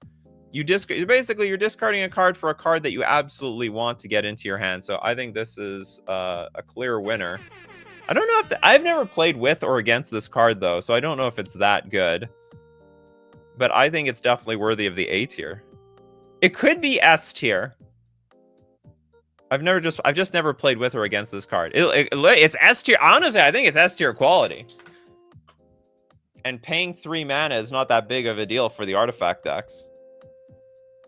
basically you're discarding a card for a card that you absolutely want to get into your hand. So I think this is a clear winner. I don't know if I've never played with or against this card though, so I don't know if it's that good. But I think it's definitely worthy of the A tier. It could be S tier. I've just never played with or against this card. It's S tier. Honestly, I think it's S tier quality. And paying 3 mana is not that big of a deal for the artifact decks.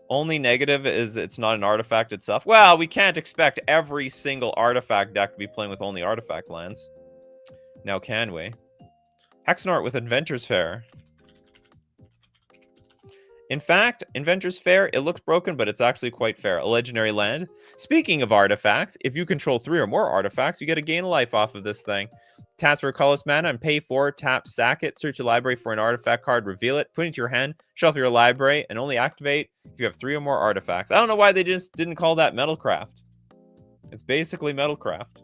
Only negative is it's not an artifact itself. Well, we can't expect every single artifact deck to be playing with only artifact lands. Now, can we? Hexnort with Inventor's Fair. In fact, Inventor's Fair, it looks broken, but it's actually quite fair. A legendary land. Speaking of artifacts, if you control 3 or more artifacts, you get a gain of life off of this thing. Taps for colorless mana and pay 4, tap, sack it, search your library for an artifact card, reveal it, put it into your hand, shuffle your library, and only activate if you have 3 or more artifacts. I don't know why they just didn't call that Metalcraft. It's basically Metalcraft.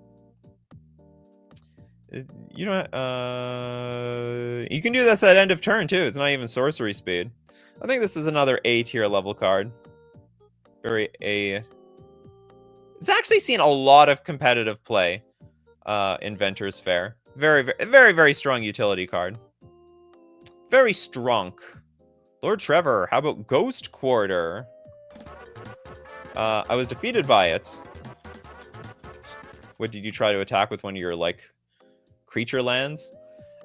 You know, you can do this at end of turn, too. It's not even sorcery speed. I think this is another A tier level card. Very A. It's actually seen a lot of competitive play. Inventor's Fair. Very strong utility card. Very strong. Lord Trevor, how about Ghost Quarter? I was defeated by it. What, did you try to attack with one of your, like, creature lands?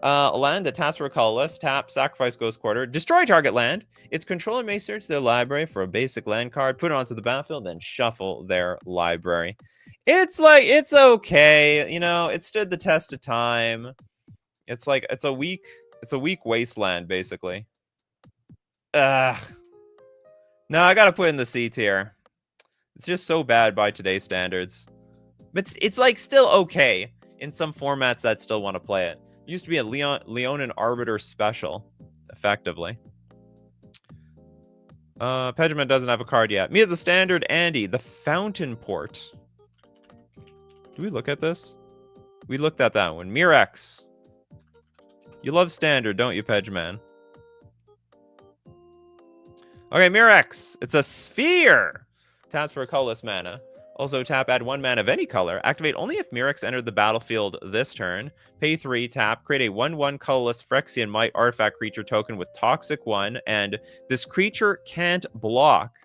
A land that taps for a colorless, tap, sacrifice Ghost Quarter, destroy target land. Its controller may search their library for a basic land card, put it onto the battlefield, then shuffle their library. It's like, it's okay, you know, it stood the test of time. It's like, it's a weak wasteland, basically. No, I gotta put in the C tier. It's just so bad by today's standards. But it's like still okay in some formats that still want to play it. It used to be a Leonin Arbiter special, effectively. Pediment doesn't have a card yet. Me as a standard, Andy, the Fountain Port. Do we look at this? We looked at that one. Mirex. You love standard, don't you, Pedgeman? Okay, Mirex. It's a sphere. Taps for a colorless mana. Also tap, add 1 mana of any color. Activate only if Mirex entered the battlefield this turn. Pay 3, tap, create a 1/1 colorless Phyrexian Might artifact creature token with Toxic 1, and this creature can't block.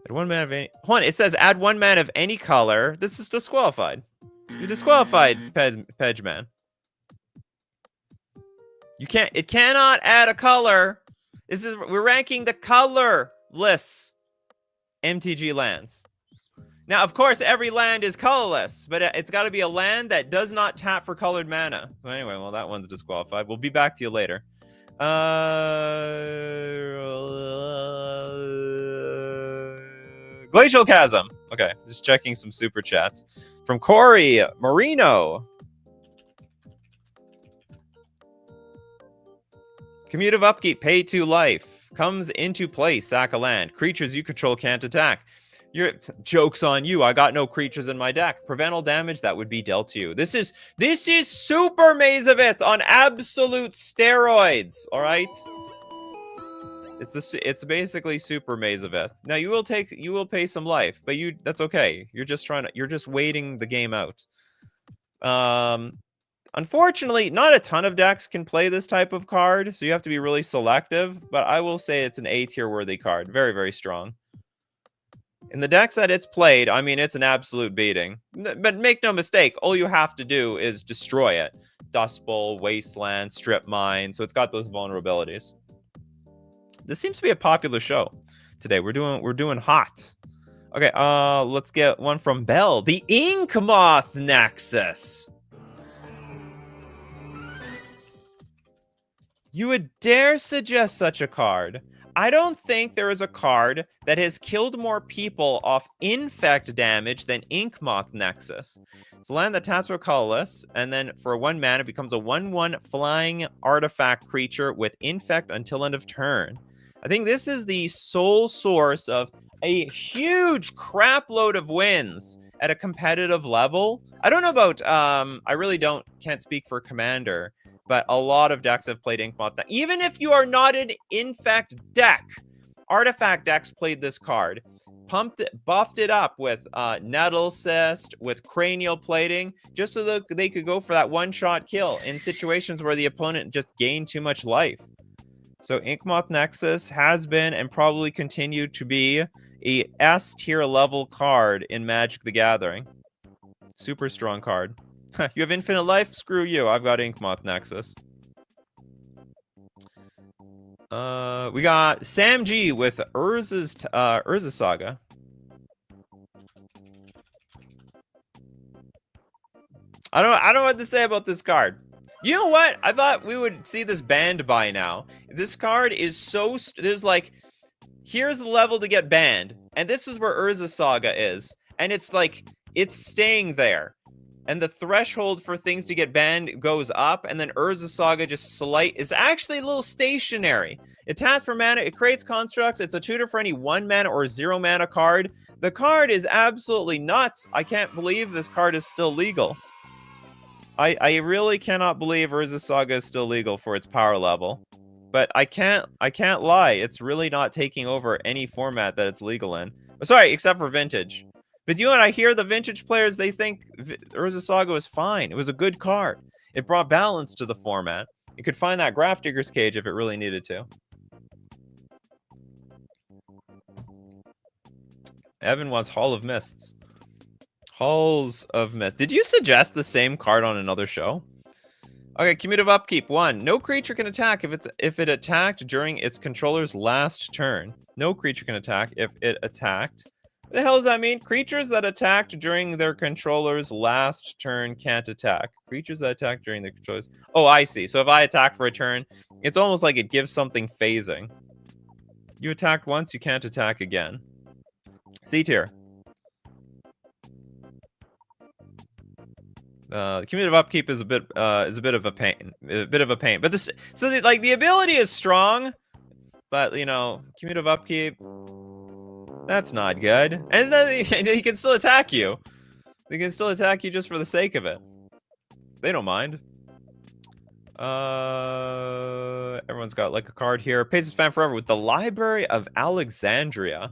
Add 1 mana of any... Hold on, it says add 1 mana of any color. This is disqualified. You're disqualified, Pedgeman. You can't... It cannot add a color. We're ranking the colorless MTG lands. Now, of course, every land is colorless, but it's got to be a land that does not tap for colored mana. So anyway, well, that one's disqualified. We'll be back to you later. Glacial Chasm. Okay, just checking some super chats. From Corey Marino. Commutative Upkeep, pay 2 life. Comes into play, sack a land. Creatures you control can't attack. Joke's on you. I got no creatures in my deck. Prevent all damage that would be dealt to you. This is Super Mazavith on absolute steroids. All right. It's basically Super Mazavith. Now you will pay some life, but that's okay. You're just waiting the game out. Unfortunately, not a ton of decks can play this type of card, so you have to be really selective, but I will say it's an A tier worthy card. Very strong. In the decks that it's played, I mean, it's an absolute beating. But make no mistake, all you have to do is destroy it. Dust Bowl, Wasteland, Strip Mine, so it's got those vulnerabilities. This seems to be a popular show today. We're doing hot. Okay, let's get one from Bell. The Inkmoth Nexus. You would dare suggest such a card? I don't think there is a card that has killed more people off infect damage than Inkmoth Nexus. It's a land that taps for colorless, and then for 1 mana, it becomes a 1/1 flying artifact creature with infect until end of turn. I think this is the sole source of a huge crap load of wins at a competitive level. I don't know about, I really can't speak for Commander, but a lot of decks have played Inkmoth. Even if you are not an Infect deck, Artifact decks played this card. Buffed it up with Nettle Cyst, with Cranial Plating, just so that they could go for that one-shot kill in situations where the opponent just gained too much life. So Inkmoth Nexus has been and probably continue to be a S tier level card in Magic the Gathering. Super strong card. You have infinite life? Screw you. I've got Inkmoth Nexus. We got Sam G with Urza Saga. I don't know what to say about this card. You know what? I thought we would see this banned by now. This card is so... There's like... Here's the level to get banned. And this is where Urza Saga is. And it's like... It's staying there. And the threshold for things to get banned goes up. And then Urza Saga just is actually a little stationary. It taps for mana. It creates constructs. It's a tutor for any 1 mana or 0 mana card. The card is absolutely nuts. I can't believe this card is still legal. I really cannot believe Urza Saga is still legal for its power level. But I can't lie. It's really not taking over any format that it's legal in. Sorry, except for Vintage. But you know what? I hear the Vintage players, they think Urza Saga was fine. It was a good card. It brought balance to the format. It could find that Grafdigger's Cage if it really needed to. Evan wants Hall of Mists. Halls of Mist. Did you suggest the same card on another show? Okay, Commutative Upkeep. 1. No creature can attack if it attacked during its controller's last turn. No creature can attack if it attacked. What the hell does that mean? Creatures that attacked during their controller's last turn can't attack. Creatures that attack during their controller's... Oh, I see. So if I attack for a turn, it's almost like it gives something phasing. You attacked once, you can't attack again. C tier. Commutative Upkeep is a bit of a pain. But this, so the ability is strong, but you know, Commutative Upkeep, that's not good. And then he can still attack you. They can still attack you just for the sake of it. They don't mind. Everyone's got like a card here. Paces Fan Forever with the Library of Alexandria.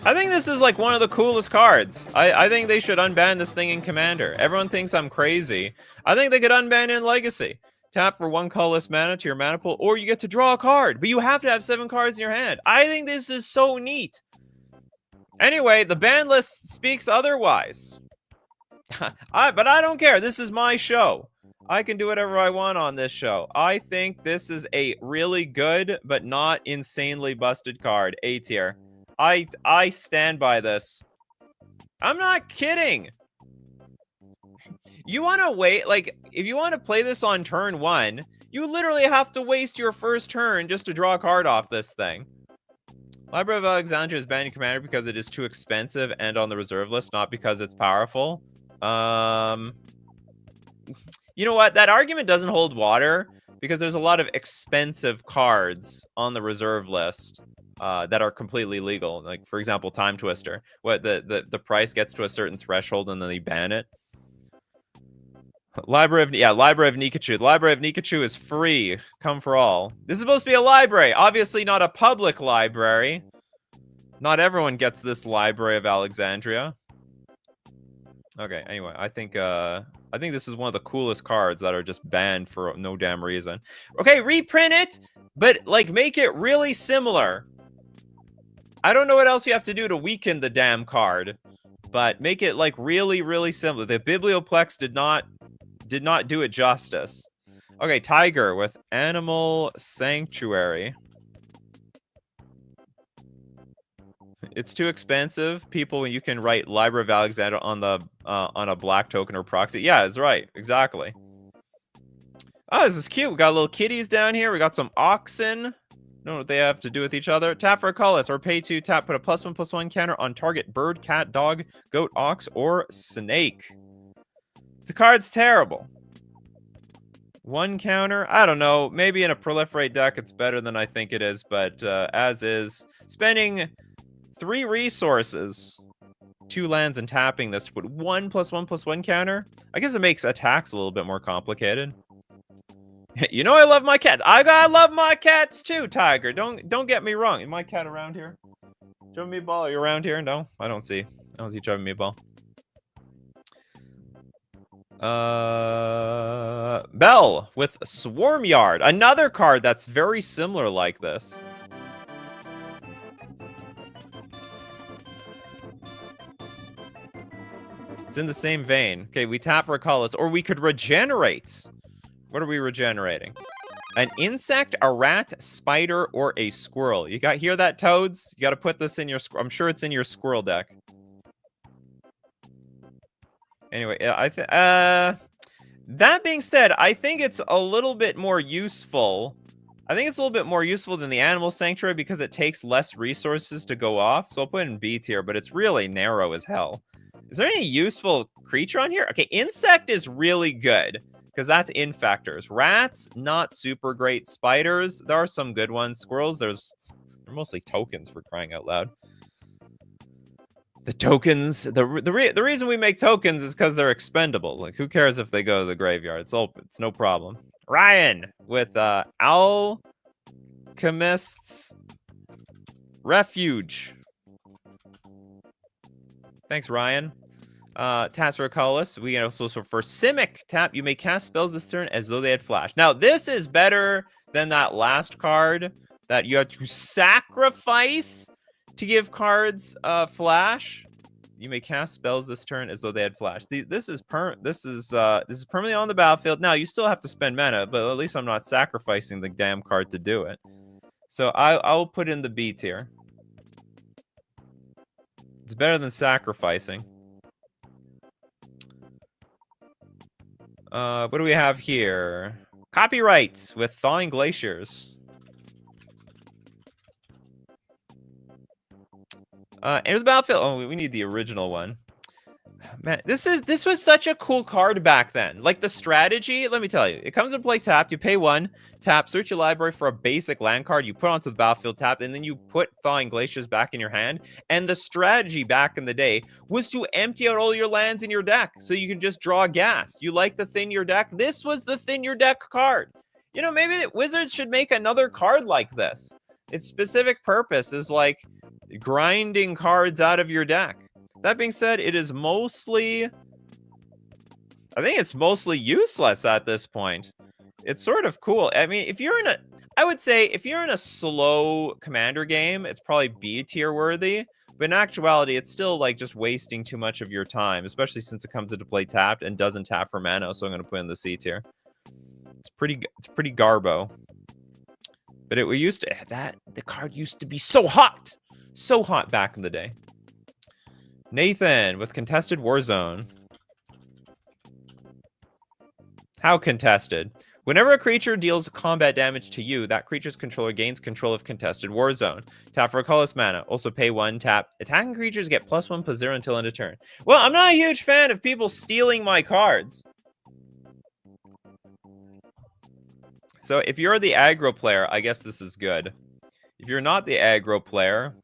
I think this is like one of the coolest cards. I think they should unban this thing in Commander. Everyone thinks I'm crazy. I think they could unban it in Legacy. Tap for 1 colorless mana to your mana pool, or you get to draw a card, but you have to have 7 cards in your hand. I think this is so neat. Anyway, the ban list speaks otherwise. But I don't care. This is my show. I can do whatever I want on this show. I think this is a really good, but not insanely busted card. A tier. I stand by this. I'm not kidding. You want to wait, like, if you want to play this on turn 1, you literally have to waste your first turn just to draw a card off this thing. Library of Alexandria is banned in Commander because it is too expensive and on the reserve list, not because it's powerful. You know what? That argument doesn't hold water because there's a lot of expensive cards on the reserve list. That are completely legal, like for example, Time Twister. What the price gets to a certain threshold and then they ban it. Library of Nikachu. The Library of Nikachu is free. Come for all. This is supposed to be a library, obviously not a public library. Not everyone gets this Library of Alexandria. Okay. Anyway, I think this is one of the coolest cards that are just banned for no damn reason. Okay, reprint it, but like make it really similar. I don't know what else you have to do to weaken the damn card, but make it like really, really similar. The Biblioplex did not do it justice. Okay, Tiger with Animal Sanctuary. It's too expensive. People, you can write Library of Alexandria on a black token or proxy. Yeah, that's right. Exactly. Oh, this is cute. We got little kitties down here. We got some oxen. Know what they have to do with each other. Tap for a colorless or pay 2, tap, put a +1/+1 counter on target bird, cat, dog, goat, ox, or snake. The card's terrible. 1 counter? I don't know. Maybe in a proliferate deck it's better than I think it is, but as is, spending 3 resources 2 lands and tapping this to put 1+1/+1 counter. I guess it makes attacks a little bit more complicated. You know I love my cats. I love my cats too, Tiger. Don't get me wrong. Is my cat around here? Chubby Meatball, are you around here? No, I don't see Chubby Meatball. Bell with Swarm Yard. Another card that's very similar like this. It's in the same vein. Okay, we tap for a colorless, or we could regenerate. What are we regenerating? An insect, a rat, spider, or a squirrel. You hear that, Toads? You got to put this in your. I'm sure it's in your squirrel deck. Anyway, that being said, I think it's a little bit more useful. I think it's a little bit more useful than the Animal Sanctuary because it takes less resources to go off. So I'll put it in B tier, but it's really narrow as hell. Is there any useful creature on here? Okay, insect is really good because that's infectors. Rats, not super great. Spiders, there are some good ones. Squirrels, they're mostly tokens, for crying out loud. The tokens, the reason we make tokens is because they're expendable. Like, who cares if they go to the graveyard? It's no problem. Ryan with Alchemist's Refuge. Thanks, Ryan. Taps for a colorless. We can also, so for Simic, tap, you may cast spells this turn as though they had flash. Now, this is better than that last card that you have to sacrifice to give cards flash. You may cast spells this turn as though they had flash. This is permanently on the battlefield. Now, you still have to spend mana, but at least I'm not sacrificing the damn card to do it. So I'll put in the B tier. It's better than sacrificing. What do we have here? Copyright with Thawing Glaciers. Here's Battlefield. Oh, we need the original one. Man, this was such a cool card back then. Like, the strategy, let me tell you. It comes into play tapped, you pay 1, tap, search your library for a basic land card, you put onto the battlefield tapped, and then you put Thawing Glaciers back in your hand. And the strategy back in the day was to empty out all your lands in your deck so you can just draw gas. You like the thin your deck? This was the thin your deck card. You know, maybe the Wizards should make another card like this. Its specific purpose is like grinding cards out of your deck. That being said, it is mostly... I think it's mostly useless at this point. It's sort of cool. I mean, if you're in a... I would say if you're in a slow commander game, it's probably B tier worthy. But in actuality, it's still like just wasting too much of your time, especially since it comes into play tapped and doesn't tap for mana. So I'm going to put in the C tier. It's pretty garbo. But it used to... the card used to be so hot! So hot back in the day. Nathan with Contested Warzone. How contested? Whenever a creature deals combat damage to you, that creature's controller gains control of Contested Warzone. Tap for a colorless mana. Also pay 1, tap. Attacking creatures get +1/+0 until end of turn. Well, I'm not a huge fan of people stealing my cards. So if you're the aggro player, I guess this is good. If you're not the aggro player...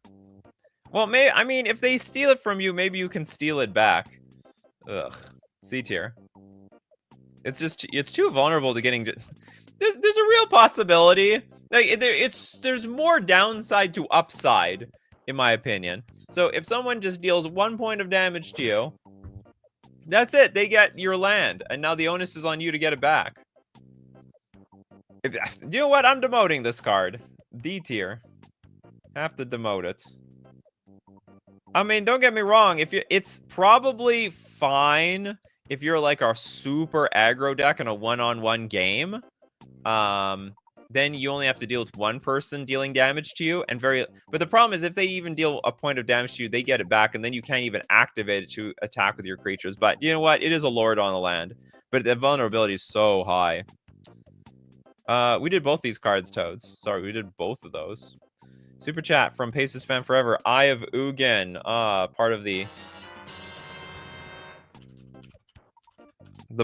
Well, I mean, if they steal it from you, maybe you can steal it back. Ugh. C tier. It's too vulnerable to getting... There's a real possibility. Like, there's more downside to upside, in my opinion. So if someone just deals 1 point of damage to you, that's it. They get your land, and now the onus is on you to get it back. You know what? I'm demoting this card. D tier. Have to demote it. I mean, don't get me wrong. It's probably fine if you're like a super aggro deck in a one-on-one game. Then you only have to deal with one person dealing damage to you, but the problem is if they even deal a point of damage to you, they get it back, and then you can't even activate it to attack with your creatures. But you know what? It is a lord on the land, but the vulnerability is so high. We did both these cards, Toads. Sorry, we did both of those. Super chat from Paces Fan Forever. Eye of Ugin. Part of the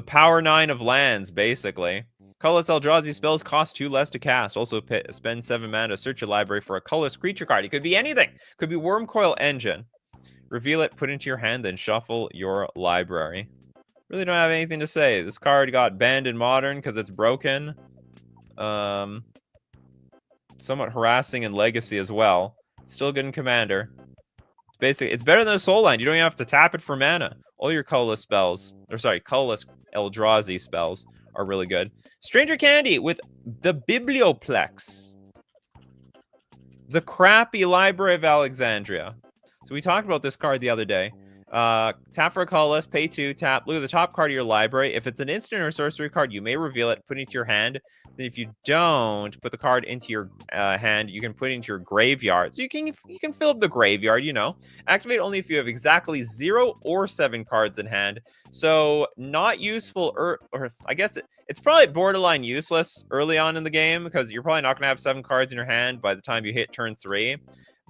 Power 9 of lands, basically. Colorless Eldrazi spells cost 2 less to cast. Also spend 7 mana to search your library for a colorless creature card. It could be anything. Could be Wormcoil Engine. Reveal it, put it into your hand, then shuffle your library. Really don't have anything to say. This card got banned in Modern because it's broken. Somewhat harassing in Legacy as well. Still good in Commander. Basically, it's better than a Soul Land. You don't even have to tap it for mana. All your colorless spells, or sorry, colorless Eldrazi spells are really good. Stranger Candy with the Biblioplex. The crappy Library of Alexandria. So we talked about this card the other day. Tap for a colorless, pay 2, tap. Look at the top card of your library. If it's an instant or sorcery card, you may reveal it, put it into your hand. Then if you don't put the card into your hand, you can put it into your graveyard. So you can fill up the graveyard, you know. Activate only if you have exactly 0 or 7 cards in hand. So not useful, or I guess it's probably borderline useless early on in the game because you're probably not going to have 7 cards in your hand by the time you hit turn 3.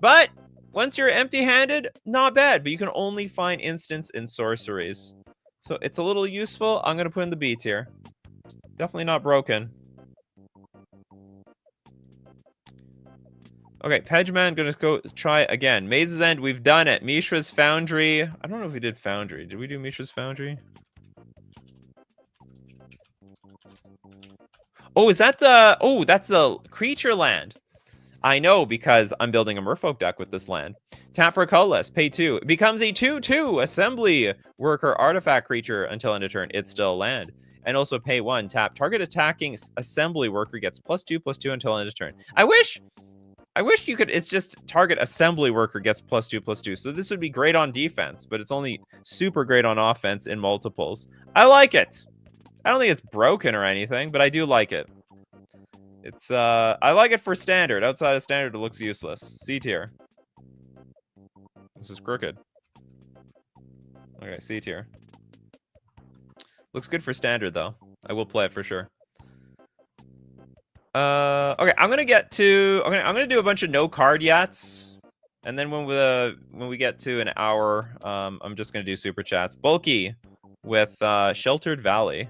But once you're empty-handed, not bad, but you can only find instants in sorceries. So it's a little useful. I'm going to put in the B tier. Definitely not broken. Okay, Pedgeman, gonna go try again. Maze's End, we've done it. Mishra's Foundry. I don't know if we did Foundry. Did we do Mishra's Foundry? Oh, is that the... Oh, that's the creature land. I know, because I'm building a Merfolk deck with this land. Tap for a colorless, pay 2. It becomes a 2/2 assembly worker artifact creature until end of turn. It's still land. And also pay 1. Tap. Target attacking assembly worker gets +2/+2 until end of turn. I wish you could... It's just target assembly worker gets +2/+2. So this would be great on defense, but it's only super great on offense in multiples. I like it. I don't think it's broken or anything, but I do like it. It's, I like it for standard. Outside of standard, it looks useless. C tier. This is crooked. Okay, C tier. Looks good for standard, though. I will play it for sure. Okay, I'm gonna get to... Okay, I'm gonna do a bunch of no card yets. And then when we get to an hour, I'm just gonna do super chats. Bulky with Sheltered Valley.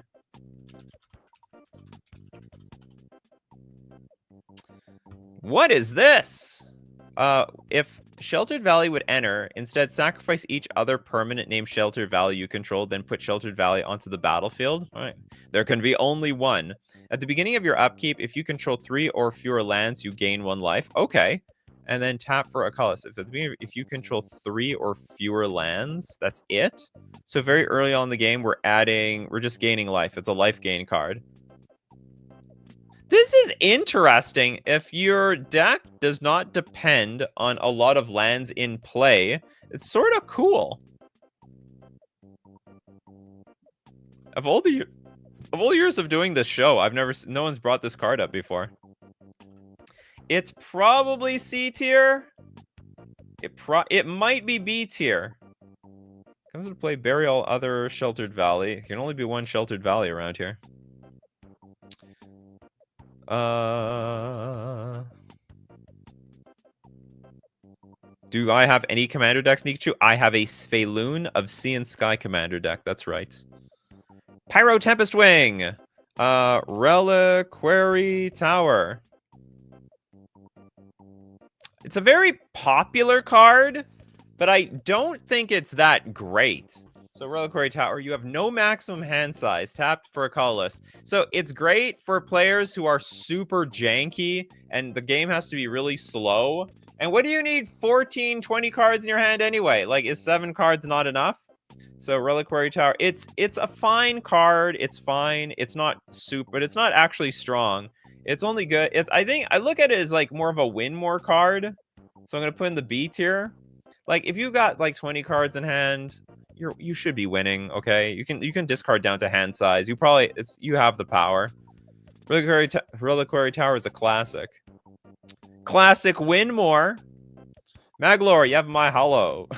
What is this? If Sheltered Valley would enter, instead sacrifice each other permanent named Sheltered Valley you control, then put Sheltered Valley onto the battlefield. All right. There can be only one. At the beginning of your upkeep, if you control 3 or fewer lands, you gain 1 life. Okay. And then tap for a colorless. If you control 3 or fewer lands, that's it. So very early on in the game, we're just gaining life. It's a life gain card. This is interesting. If your deck does not depend on a lot of lands in play, it's sort of cool. Of all the years of doing this show, no one's brought this card up before. It's probably C tier. It might be B tier. Comes to play, bury all other Sheltered Valley. It can only be one Sheltered Valley around here. Do I have any commander decks, Nikachu? I have a Sphaloon of Sea and Sky commander deck. That's right. Pyro Tempest Wing. Reliquary Tower. It's a very popular card, but I don't think it's that great. So Reliquary Tower, you have no maximum hand size, tapped for a colorless. So it's great for players who are super janky and the game has to be really slow. And what do you need 14, 20 cards in your hand anyway? Like, is 7 cards not enough? So Reliquary Tower, it's a fine card. It's fine. It's not super, but it's not actually strong. It's only good. I think I look at it as like more of a win more card. So I'm gonna put in the B tier. Like if you got like 20 cards in hand, you should be winning. Okay, you can discard down to hand size. You have the power. Reliquary Tower is a classic. Classic win more. Maglor, you have my hollow.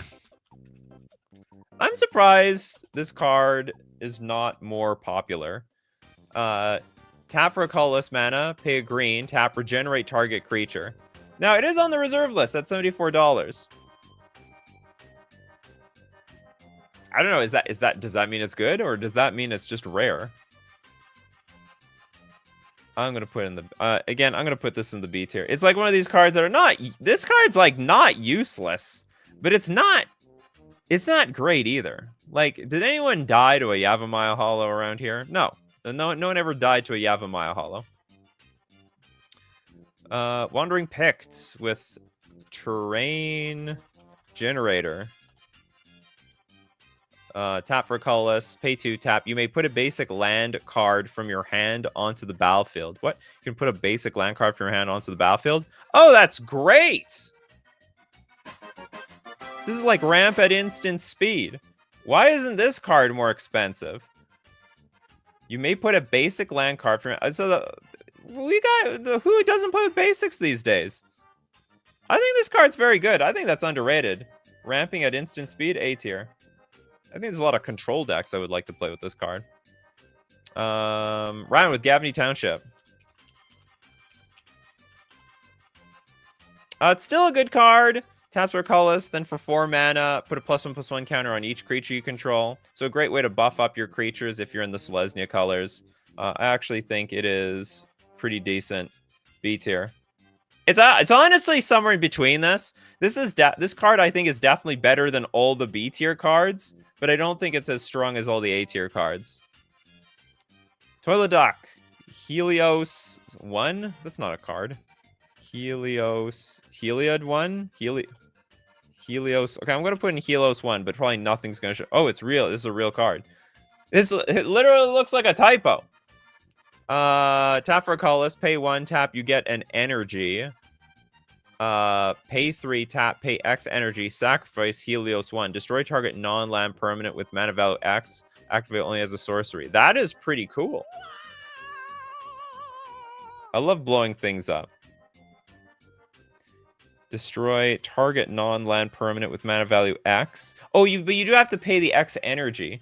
I'm surprised this card is not more popular. Tap for a colorless mana, pay a green, tap regenerate target creature. Now it is on the reserve list at $74. I don't know, does that mean it's good or does that mean it's just rare? I'm gonna put in the again, I'm gonna put this in the B tier. It's like one of these cards that are not, this card's like not useless, but it's not It's not great either. Like, did anyone die to a Yavimaya Hollow around here? No. No one ever died to a Yavimaya Hollow. Wandering Pict with Terrain Generator. Tap for colorless, pay 2, tap. You may put a basic land card from your hand onto the battlefield. What? You can put a basic land card from your hand onto the battlefield? Oh, that's great! This is like ramp at instant speed. Why isn't this card more expensive? You may put a basic land card from... So who doesn't play with basics these days? I think this card's very good. I think that's underrated. Ramping at instant speed, A tier. I think there's a lot of control decks I would like to play with this card. Ryan with Gavney Township. It's still a good card. Taps for colorless, then for 4 mana, put a +1/+1 counter on each creature you control. So a great way to buff up your creatures if you're in the Selesnya colors. I actually think it is pretty decent. B tier. It's honestly somewhere in between this. This card I think is definitely better than all the B tier cards, but I don't think it's as strong as all the A tier cards. Toilet Duck. Helios 1? That's not a card. Heliod 1? Helios. Okay, I'm going to put in Helios 1, but probably nothing's going to show. Oh, it's real. This is a real card. It literally looks like a typo. Tap for a colorless, pay 1, tap, you get an energy. Pay 3, tap, pay X energy, sacrifice Helios 1. Destroy target non-land permanent with mana value X. Activate only as a sorcery. That is pretty cool. I love blowing things up. Destroy target non-land permanent with mana value X. Oh, but you do have to pay the X energy.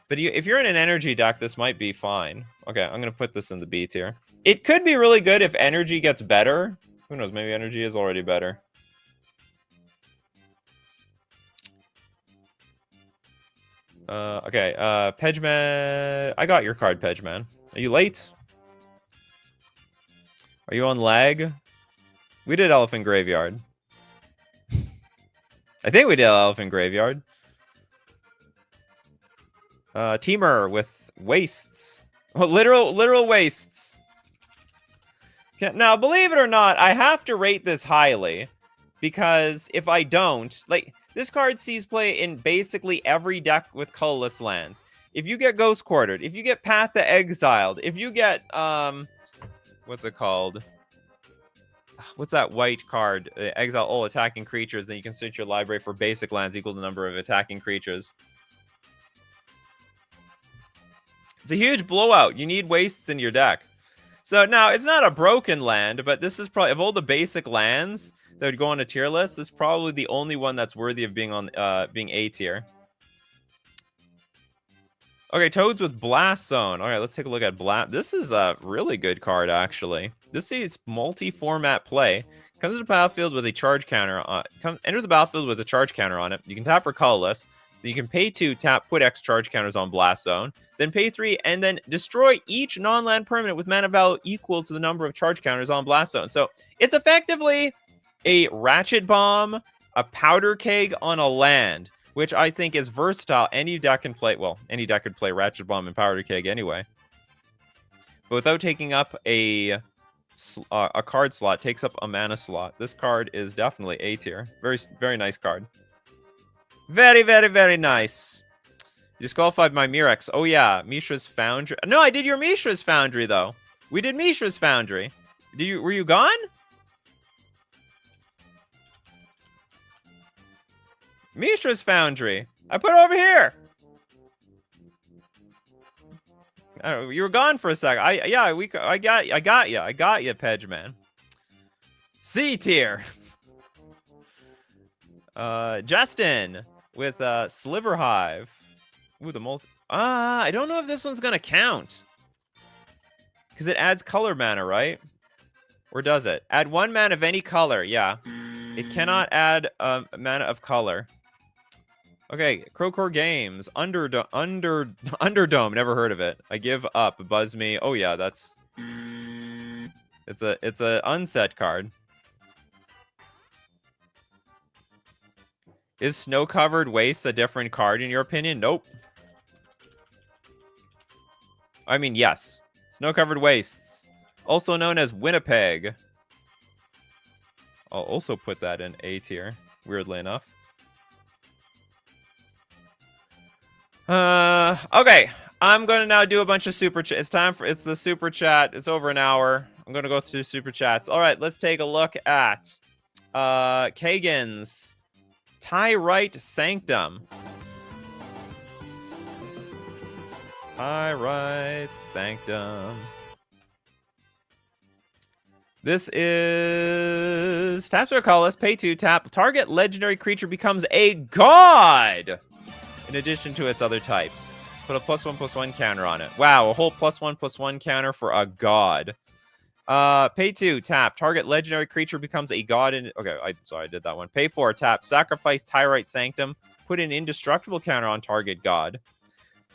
But if you're in an energy deck, this might be fine. Okay, I'm going to put this in the B tier. It could be really good if energy gets better. Who knows? Maybe energy is already better. Okay, Pedgeman. I got your card, Pedgeman. Are you late? Are you on lag? We did Elephant Graveyard. I think we did Elephant Graveyard. Teamer with wastes. Oh, literal wastes. Now, believe it or not, I have to rate this highly. Because if I don't... Like, this card sees play in basically every deck with colorless lands. If you get Ghost Quartered, if you get Path to Exiled, if you get... what's it called? What's that white card? Exile all attacking creatures, then you can search your library for basic lands equal to the number of attacking creatures. It's a huge blowout. You need wastes in your deck. So now, it's not a broken land, but this is probably, of all the basic lands that would go on a tier list, this is probably the only one that's worthy of being on being A tier. Okay, Toads with Blast Zone. All right, let's take a look at Blast. This is a really good card, actually. This is multi-format play. Comes to the battlefield with a charge counter on. Enters the battlefield with a charge counter on it. You can tap for colorless. Then you can pay 2, tap, put X charge counters on Blast Zone. Then pay 3, and then destroy each non-land permanent with mana value equal to the number of charge counters on Blast Zone. So it's effectively a Ratchet Bomb, a Powder Keg on a land, which I think is versatile. Any deck can play, well, any deck could play Ratchet Bomb and Powder Keg anyway. But without taking up a card slot, takes up a mana slot. This card is definitely A tier. Very, very nice card. Very, very, very nice. You disqualified my Mirex. Oh yeah, Mishra's Foundry. No, I did your Mishra's Foundry though. We did Mishra's Foundry. Were you gone? Mishra's Foundry. I put it over here. Oh, you were gone for a second. I got you, Pedgeman. C tier. Justin with Sliver Hive. Ooh, the multi. I don't know if this one's gonna count. Because it adds color mana, right? Or does it? Add 1 mana of any color, yeah. It cannot add mana of color. Okay, Crowcore Games. Underdome, never heard of it. I give up. Buzz me. Oh yeah, that's... It's a unset card. Is Snow-Covered Wastes a different card in your opinion? Nope. I mean, yes. Snow-Covered Wastes, also known as Winnipeg. I'll also put that in A tier, weirdly enough. Okay. I'm going to now do a bunch of super chat. It's the super chat. It's over an hour. I'm going to go through super chats. All right, let's take a look at Kagan's Tyrite Sanctum. Tyrite Sanctum. This is taps or colorless, pay 2, tap. Target legendary creature becomes a god in addition to its other types. Put a +1/+1 counter on it. Wow, a whole +1/+1 counter for a god. Pay 2, tap. Target legendary creature becomes a god in... Okay, I did that one. Pay 4, tap. Sacrifice Tyrite Sanctum. Put an indestructible counter on target god.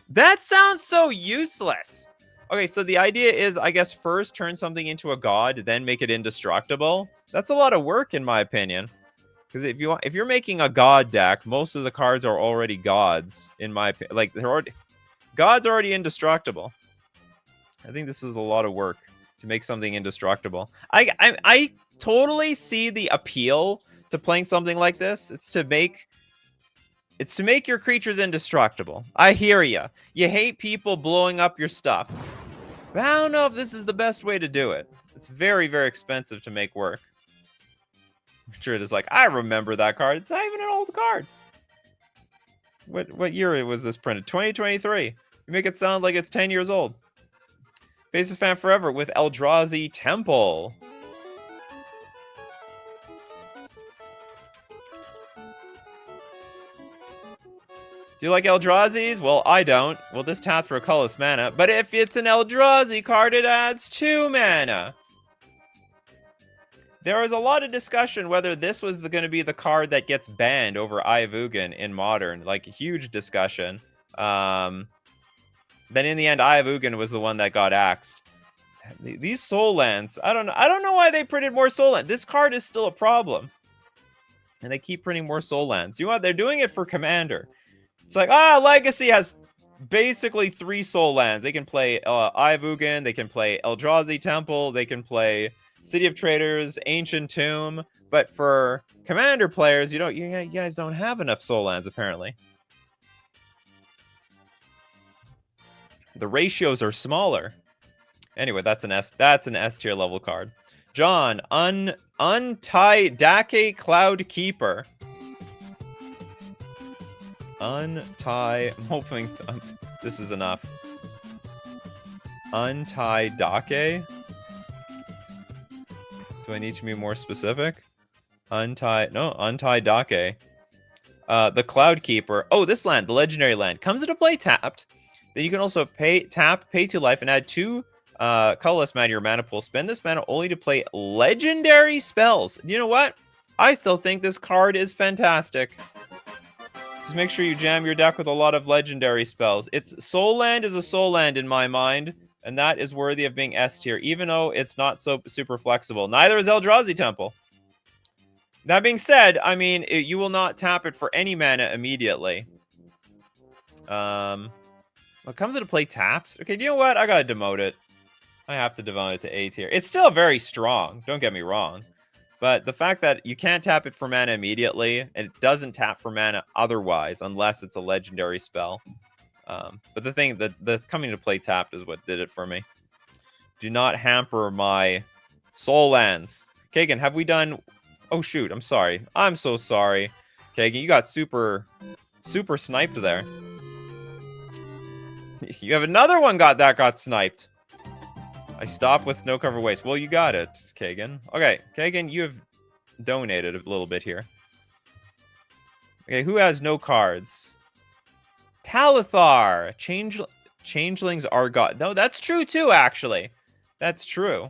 That sounds so useless. Okay, so the idea is, I guess, first turn something into a god, then make it indestructible. That's a lot of work, in my opinion. Because if you're making a god deck, most of the cards are already gods, in my opinion. Like, gods are already indestructible. I think this is a lot of work to make something indestructible. I totally see the appeal to playing something like this. It's to make your creatures indestructible. I hear ya. You hate people blowing up your stuff. But I don't know if this is the best way to do it. It's very, very expensive to make work. I'm sure it is like, I remember that card. It's not even an old card. What year was this printed? 2023. You make it sound like it's 10 years old. Faces Fan Forever with Eldrazi Temple. Do you like Eldrazi's? Well, I don't. Well, this taps for a colorless mana. But if it's an Eldrazi card, it adds 2 mana. There was a lot of discussion whether this was going to be the card that gets banned over Eye of Ugin in Modern. Like, huge discussion. Then in the end, Eye of Ugin was the one that got axed. These Soul Lands, I don't know why they printed more Soul Lands. This card is still a problem. And they keep printing more Soul Lands. You know what? They're doing it for Commander. It's like, Legacy has basically 3 Soul Lands. They can play Eye of Ugin, they can play Eldrazi Temple, they can play City of Traders, Ancient Tomb. But for Commander players, you guys don't have enough Soul Lands, apparently. The ratios are smaller. Anyway, that's an S tier level card. John, Untie Dake Cloud Keeper. Untie. I'm hoping this is enough. Untie Dake. Do I need to be more specific? Untie Dake. The Cloud Keeper. Oh, this land, the legendary land, comes into play tapped. Then you can also pay 2 life, and add 2 colorless mana to your mana pool. Spend this mana only to play legendary spells. You know what? I still think this card is fantastic. Just make sure you jam your deck with a lot of legendary spells. Soul Land is a Soul Land in my mind, and that is worthy of being S tier, even though it's not so super flexible. Neither is Eldrazi Temple. That being said, I mean, you will not tap it for any mana immediately. What comes into play tapped? Okay, you know what? I gotta demote it. I have to demote it to A tier. It's still very strong, don't get me wrong. But the fact that you can't tap it for mana immediately, and it doesn't tap for mana otherwise, unless it's a legendary spell. But the thing, the coming to play tapped is what did it for me. Do not hamper my Soul Lands. Kagan, have we done... Oh, shoot, I'm sorry. I'm so sorry. Kagan, you got super sniped there. You have another one got sniped. I stopped with no cover waste. Well, you got it, Kagan. Okay, Kagan, you have donated a little bit here. Okay, who has no cards? Talithar. Changelings are god. No, that's true too, actually. That's true.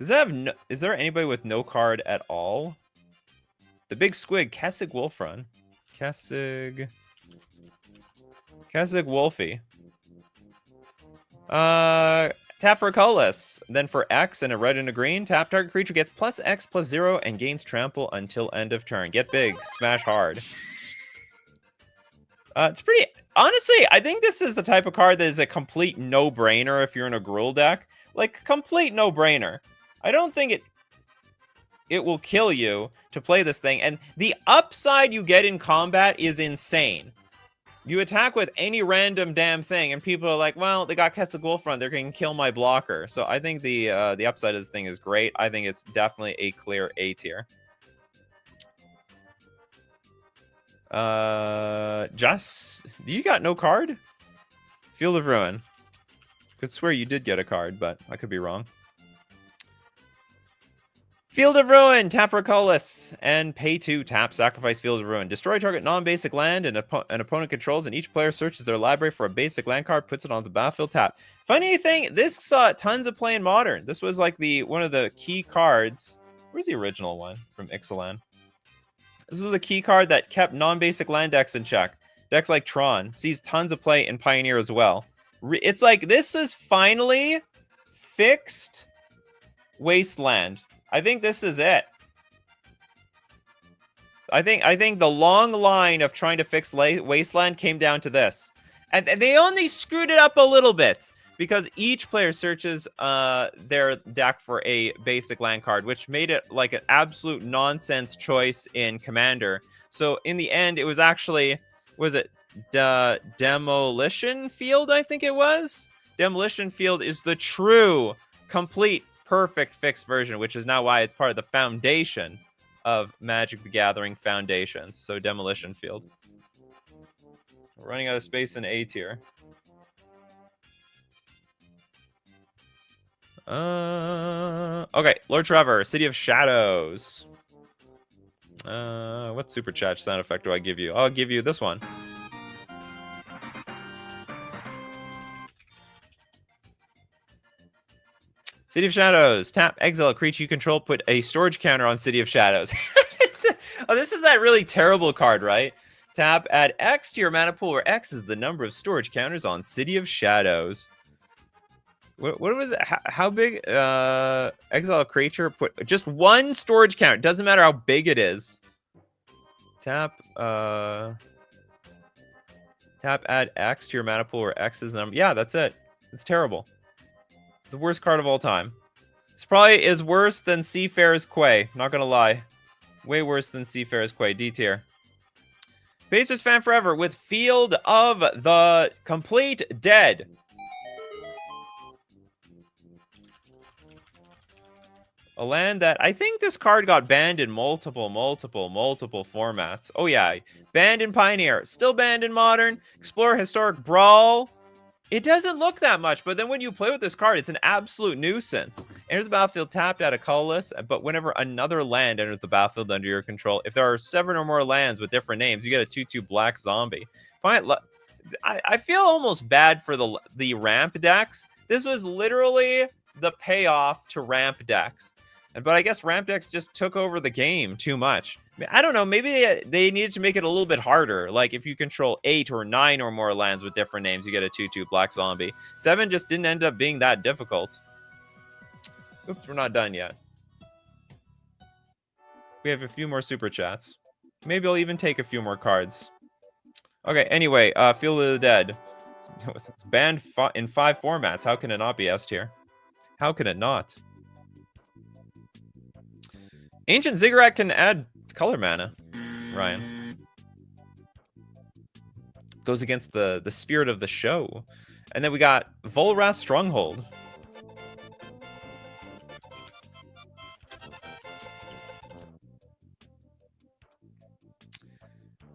Does that have no... Is there anybody with no card at all? The big squig, Kessig Wolfrun. Kessig Wolfie. Tap for a colorless. Then for X and a red and a green, tap target creature gets +X/+0 and gains trample until end of turn. Get big, smash hard. It's pretty... Honestly, I think this is the type of card that is a complete no-brainer if you're in a Gruul deck. Like, complete no-brainer. I don't think it will kill you to play this thing. And the upside you get in combat is insane. You attack with any random damn thing, and people are like, well, they got Kessel Gulfront, they're going to kill my blocker. So I think the upside of this thing is great. I think it's definitely a clear A tier. Just, you got no card? Field of Ruin. Could swear you did get a card, but I could be wrong. Field of Ruin, tap for a colorless, and pay 2, tap, sacrifice Field of Ruin. Destroy target non-basic land an opponent controls, and each player searches their library for a basic land card, puts it on the battlefield, tap. Funny thing, this saw tons of play in Modern. This was like one of the key cards. Where's the original one from Ixalan? This was a key card that kept non-basic land decks in check. Decks like Tron sees tons of play in Pioneer as well. It's like this is finally fixed Wasteland. I think this is it. I think the long line of trying to fix Wasteland came down to this. And they only screwed it up a little bit because each player searches their deck for a basic land card, which made it like an absolute nonsense choice in Commander. So in the end, it was actually, was it Demolition Field, I think it was? Demolition Field is the true, complete, perfect fixed version, which is now why it's part of the foundation of Magic the Gathering Foundations. So Demolition Field. We're running out of space in A tier. Okay, Lord Trevor, City of Shadows. What super chat sound effect do I give you? I'll give you this one. City of Shadows. Tap, exile a creature you control, put a storage counter on City of Shadows. Oh, this is that really terrible card, right? Tap, add X to your mana pool, where X is the number of storage counters on City of Shadows. What was it? How big? Exile a creature, put just one storage counter. Doesn't matter how big it is. Tap, add X to your mana pool, where X is the number. Yeah, that's it. It's terrible. It's the worst card of all time. This probably is worse than Seafarer's Quay. Not gonna lie. Way worse than Seafarer's Quay. D tier. Pacers fan forever with Field of the Complete Dead. A land that I think this card got banned in multiple formats. Oh yeah, banned in Pioneer, still banned in Modern, Explorer, Historic, Brawl. It doesn't look that much, but then when you play with this card, it's an absolute nuisance. Enters the battlefield tapped out of colorless, but whenever another land enters the battlefield under your control, if there are 7 or more lands with different names, you get a 2/2 black zombie. I feel almost bad for the ramp decks. This was literally the payoff to ramp decks. But I guess ramp decks just took over the game too much. I don't know, maybe they needed to make it a little bit harder. Like if you control 8 or 9 or more lands with different names, you get a 2/2 black zombie. 7 just didn't end up being that difficult. Oops, we're not done yet. We have a few more super chats. Maybe I'll even take a few more cards. Okay, anyway, Field of the Dead. It's banned in 5 formats. How can it not be S tier? How can it not? Ancient Ziggurat can add color mana, Ryan. Goes against the spirit of the show. And then we got Volrath Stronghold.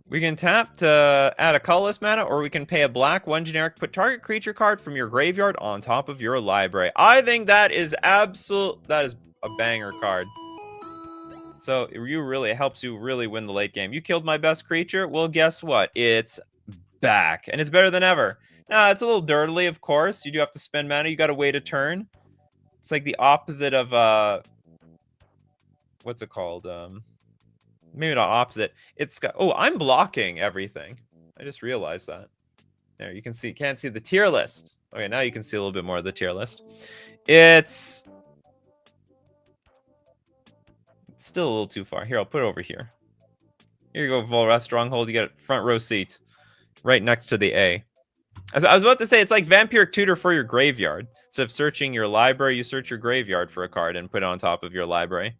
We can tap to add a colorless mana, or we can pay a black, 1 generic, put target creature card from your graveyard on top of your library. I think that is that is a banger card. So it helps you really win the late game. You killed my best creature? Well, guess what? It's back, and it's better than ever. Now, it's a little dirtily, of course. You do have to spend mana. You got to wait a turn. It's like the opposite of, what's it called? Maybe not opposite. It's got, oh, I'm blocking everything. I just realized that. There, you can see, can't see the tier list Okay, now you can see a little bit more of the tier list. It's still a little too far. Here, I'll put it over here. Here you go, Volrath Stronghold. You get a front row seat right next to the A. I was about to say, it's like Vampiric Tutor for your graveyard. Instead of searching your library, you search your graveyard for a card and put it on top of your library.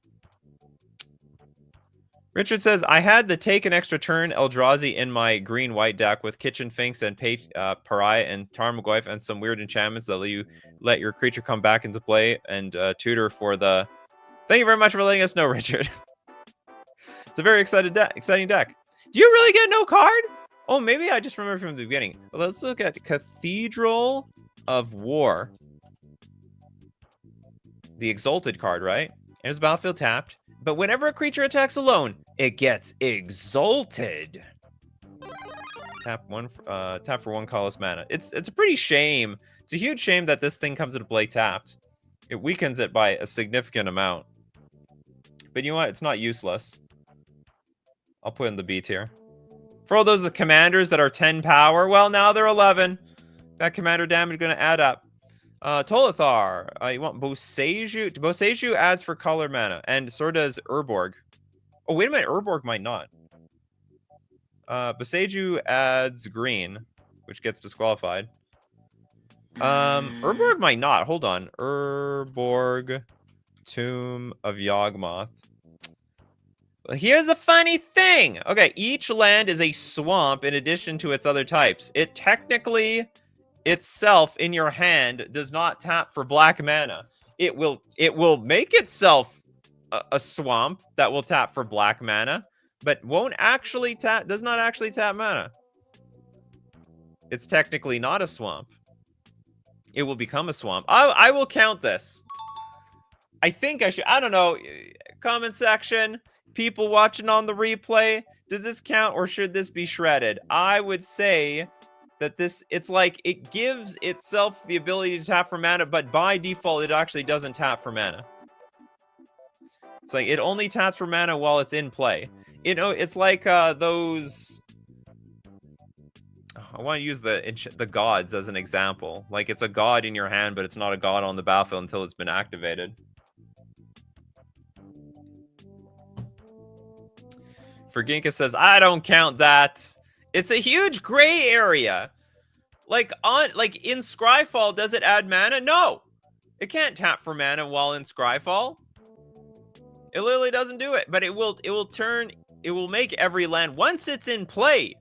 Richard says, I had the take an extra turn Eldrazi in my green-white deck with Kitchen Finks and Pariah and Tarmogoyf and some weird enchantments that let your creature come back into play and tutor for the... Thank you very much for letting us know, Richard. It's a very exciting deck. Do you really get no card? Oh, maybe I just remember from the beginning. Let's look at Cathedral of War. The Exalted card, right? And it's battlefield tapped. But whenever a creature attacks alone, it gets exalted. Tap for 1 colorless mana. It's a pretty shame. It's a huge shame that this thing comes into play tapped. It weakens it by a significant amount. But you know what? It's not useless. I'll put in the B tier. For all those the commanders that are 10 power, well, now they're 11. That commander damage is going to add up. Tolithar. You want Boseiju? Boseiju adds for color mana, and so does Urborg. Oh, wait a minute. Urborg might not. Boseiju adds green, which gets disqualified. Urborg might not. Hold on. Urborg, Tomb of Yawgmoth. Here's the funny thing. Okay, each land is a swamp in addition to its other types. It technically itself in your hand does not tap for black mana. It will make itself a swamp that will tap for black mana, but does not actually tap mana. It's technically not a swamp. It will become a swamp. I will count this. I think I should. I don't know. Comment section. People watching on the replay, does this count or should this be shredded? I would say that it's like it gives itself the ability to tap for mana, but by default, it actually doesn't tap for mana. It's like it only taps for mana while it's in play. You know, it's like those... I want to use the gods as an example. Like it's a god in your hand, but it's not a god on the battlefield until it's been activated. Forginka says, I don't count that. It's a huge gray area. Like in Scryfall, does it add mana? No. It can't tap for mana while in Scryfall. It literally doesn't do it, but it will make every land, once it's in play,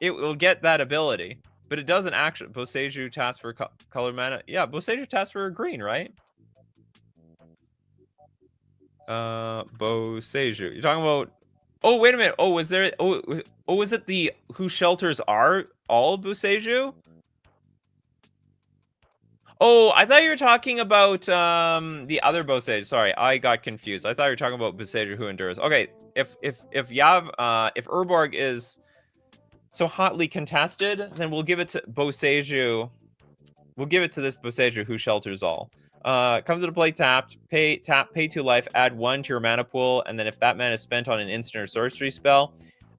it will get that ability. But it doesn't actually. Boseiju taps for color mana. Yeah, Boseiju taps for green, right? Boseiju. You're talking about... Oh, wait a minute. Oh, was there... Oh, was it the Who Shelters Are all Boseiju? Oh, I thought you were talking about the other Boseiju. Sorry, I got confused. I thought you were talking about Boseiju Who Endures. Okay, if Urborg is so hotly contested, then we'll give it to Boseiju. We'll give it to this Boseiju Who Shelters All. Comes into play tapped, pay 2 life, add 1 to your mana pool, and then if that mana is spent on an instant or sorcery spell,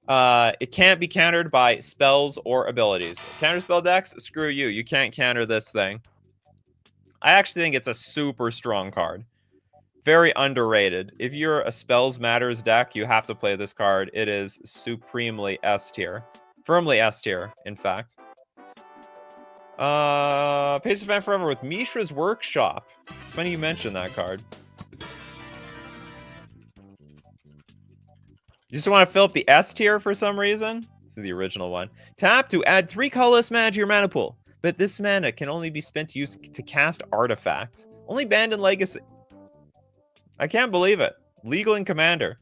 it can't be countered by spells or abilities. Counterspell decks, screw you. You can't counter this thing. I actually think it's a super strong card. Very underrated. If you're a Spells Matters deck, you have to play this card. It is supremely S tier. Firmly S tier, in fact. Pace of Fan Forever with Mishra's Workshop. It's funny you mentioned that card. You just want to fill up the S tier for some reason? This is the original one. Tap to add 3 colorless mana to your mana pool. But this mana can only be spent to cast artifacts. Only banned in Legacy. I can't believe it. Legal in Commander.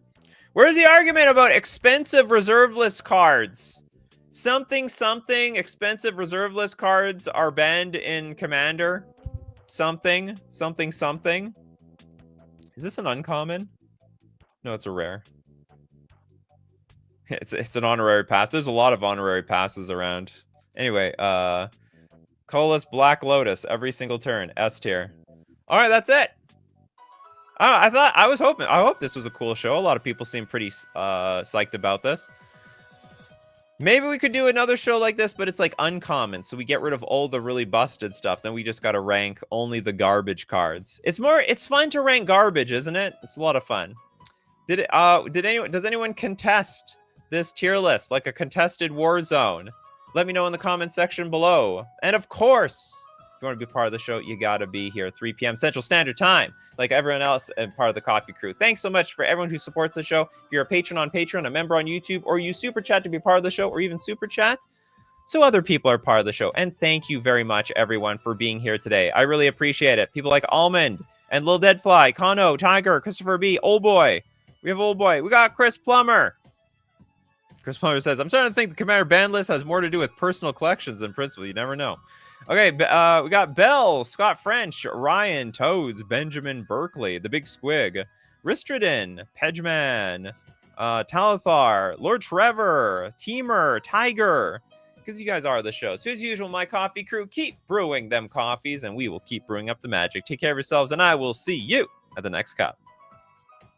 Where's the argument about expensive reserve list cards? Something expensive reserve list cards are banned in Commander. Something. Is this an uncommon? No, it's a rare. It's an honorary pass. There's a lot of honorary passes around. Anyway, Colorless Black Lotus every single turn. S tier. All right, that's it. I hope this was a cool show. A lot of people seem pretty psyched about this. Maybe we could do another show like this, but it's like uncommon. So we get rid of all the really busted stuff. Then we just got to rank only the garbage cards. It's fun to rank garbage, isn't it? It's a lot of fun. Does anyone contest this tier list like a contested war zone? Let me know in the comment section below. And of course, if you want to be part of the show, you got to be here 3 p.m. Central Standard Time, like everyone else and part of the Coffee Crew. Thanks so much for everyone who supports the show. If you're a patron on Patreon, a member on YouTube, or you super chat to be part of the show, or even super chat, so other people are part of the show. And thank you very much, everyone, for being here today. I really appreciate it. People like Almond and Lil Deadfly, Kano, Tiger, Christopher B, Old Boy. We have Old Boy. We got Chris Plummer. Chris Plummer says, I'm starting to think the Commander ban list has more to do with personal collections than principle. You never know. Okay, we got Bell, Scott French, Ryan, Toads, Benjamin Berkeley, The Big Squig, Ristradin, Pedgeman, Talathar, Lord Trevor, Teamer, Tiger, because you guys are the show. So as usual, my Coffee Crew, keep brewing them coffees, and we will keep brewing up the magic. Take care of yourselves, and I will see you at the next cup.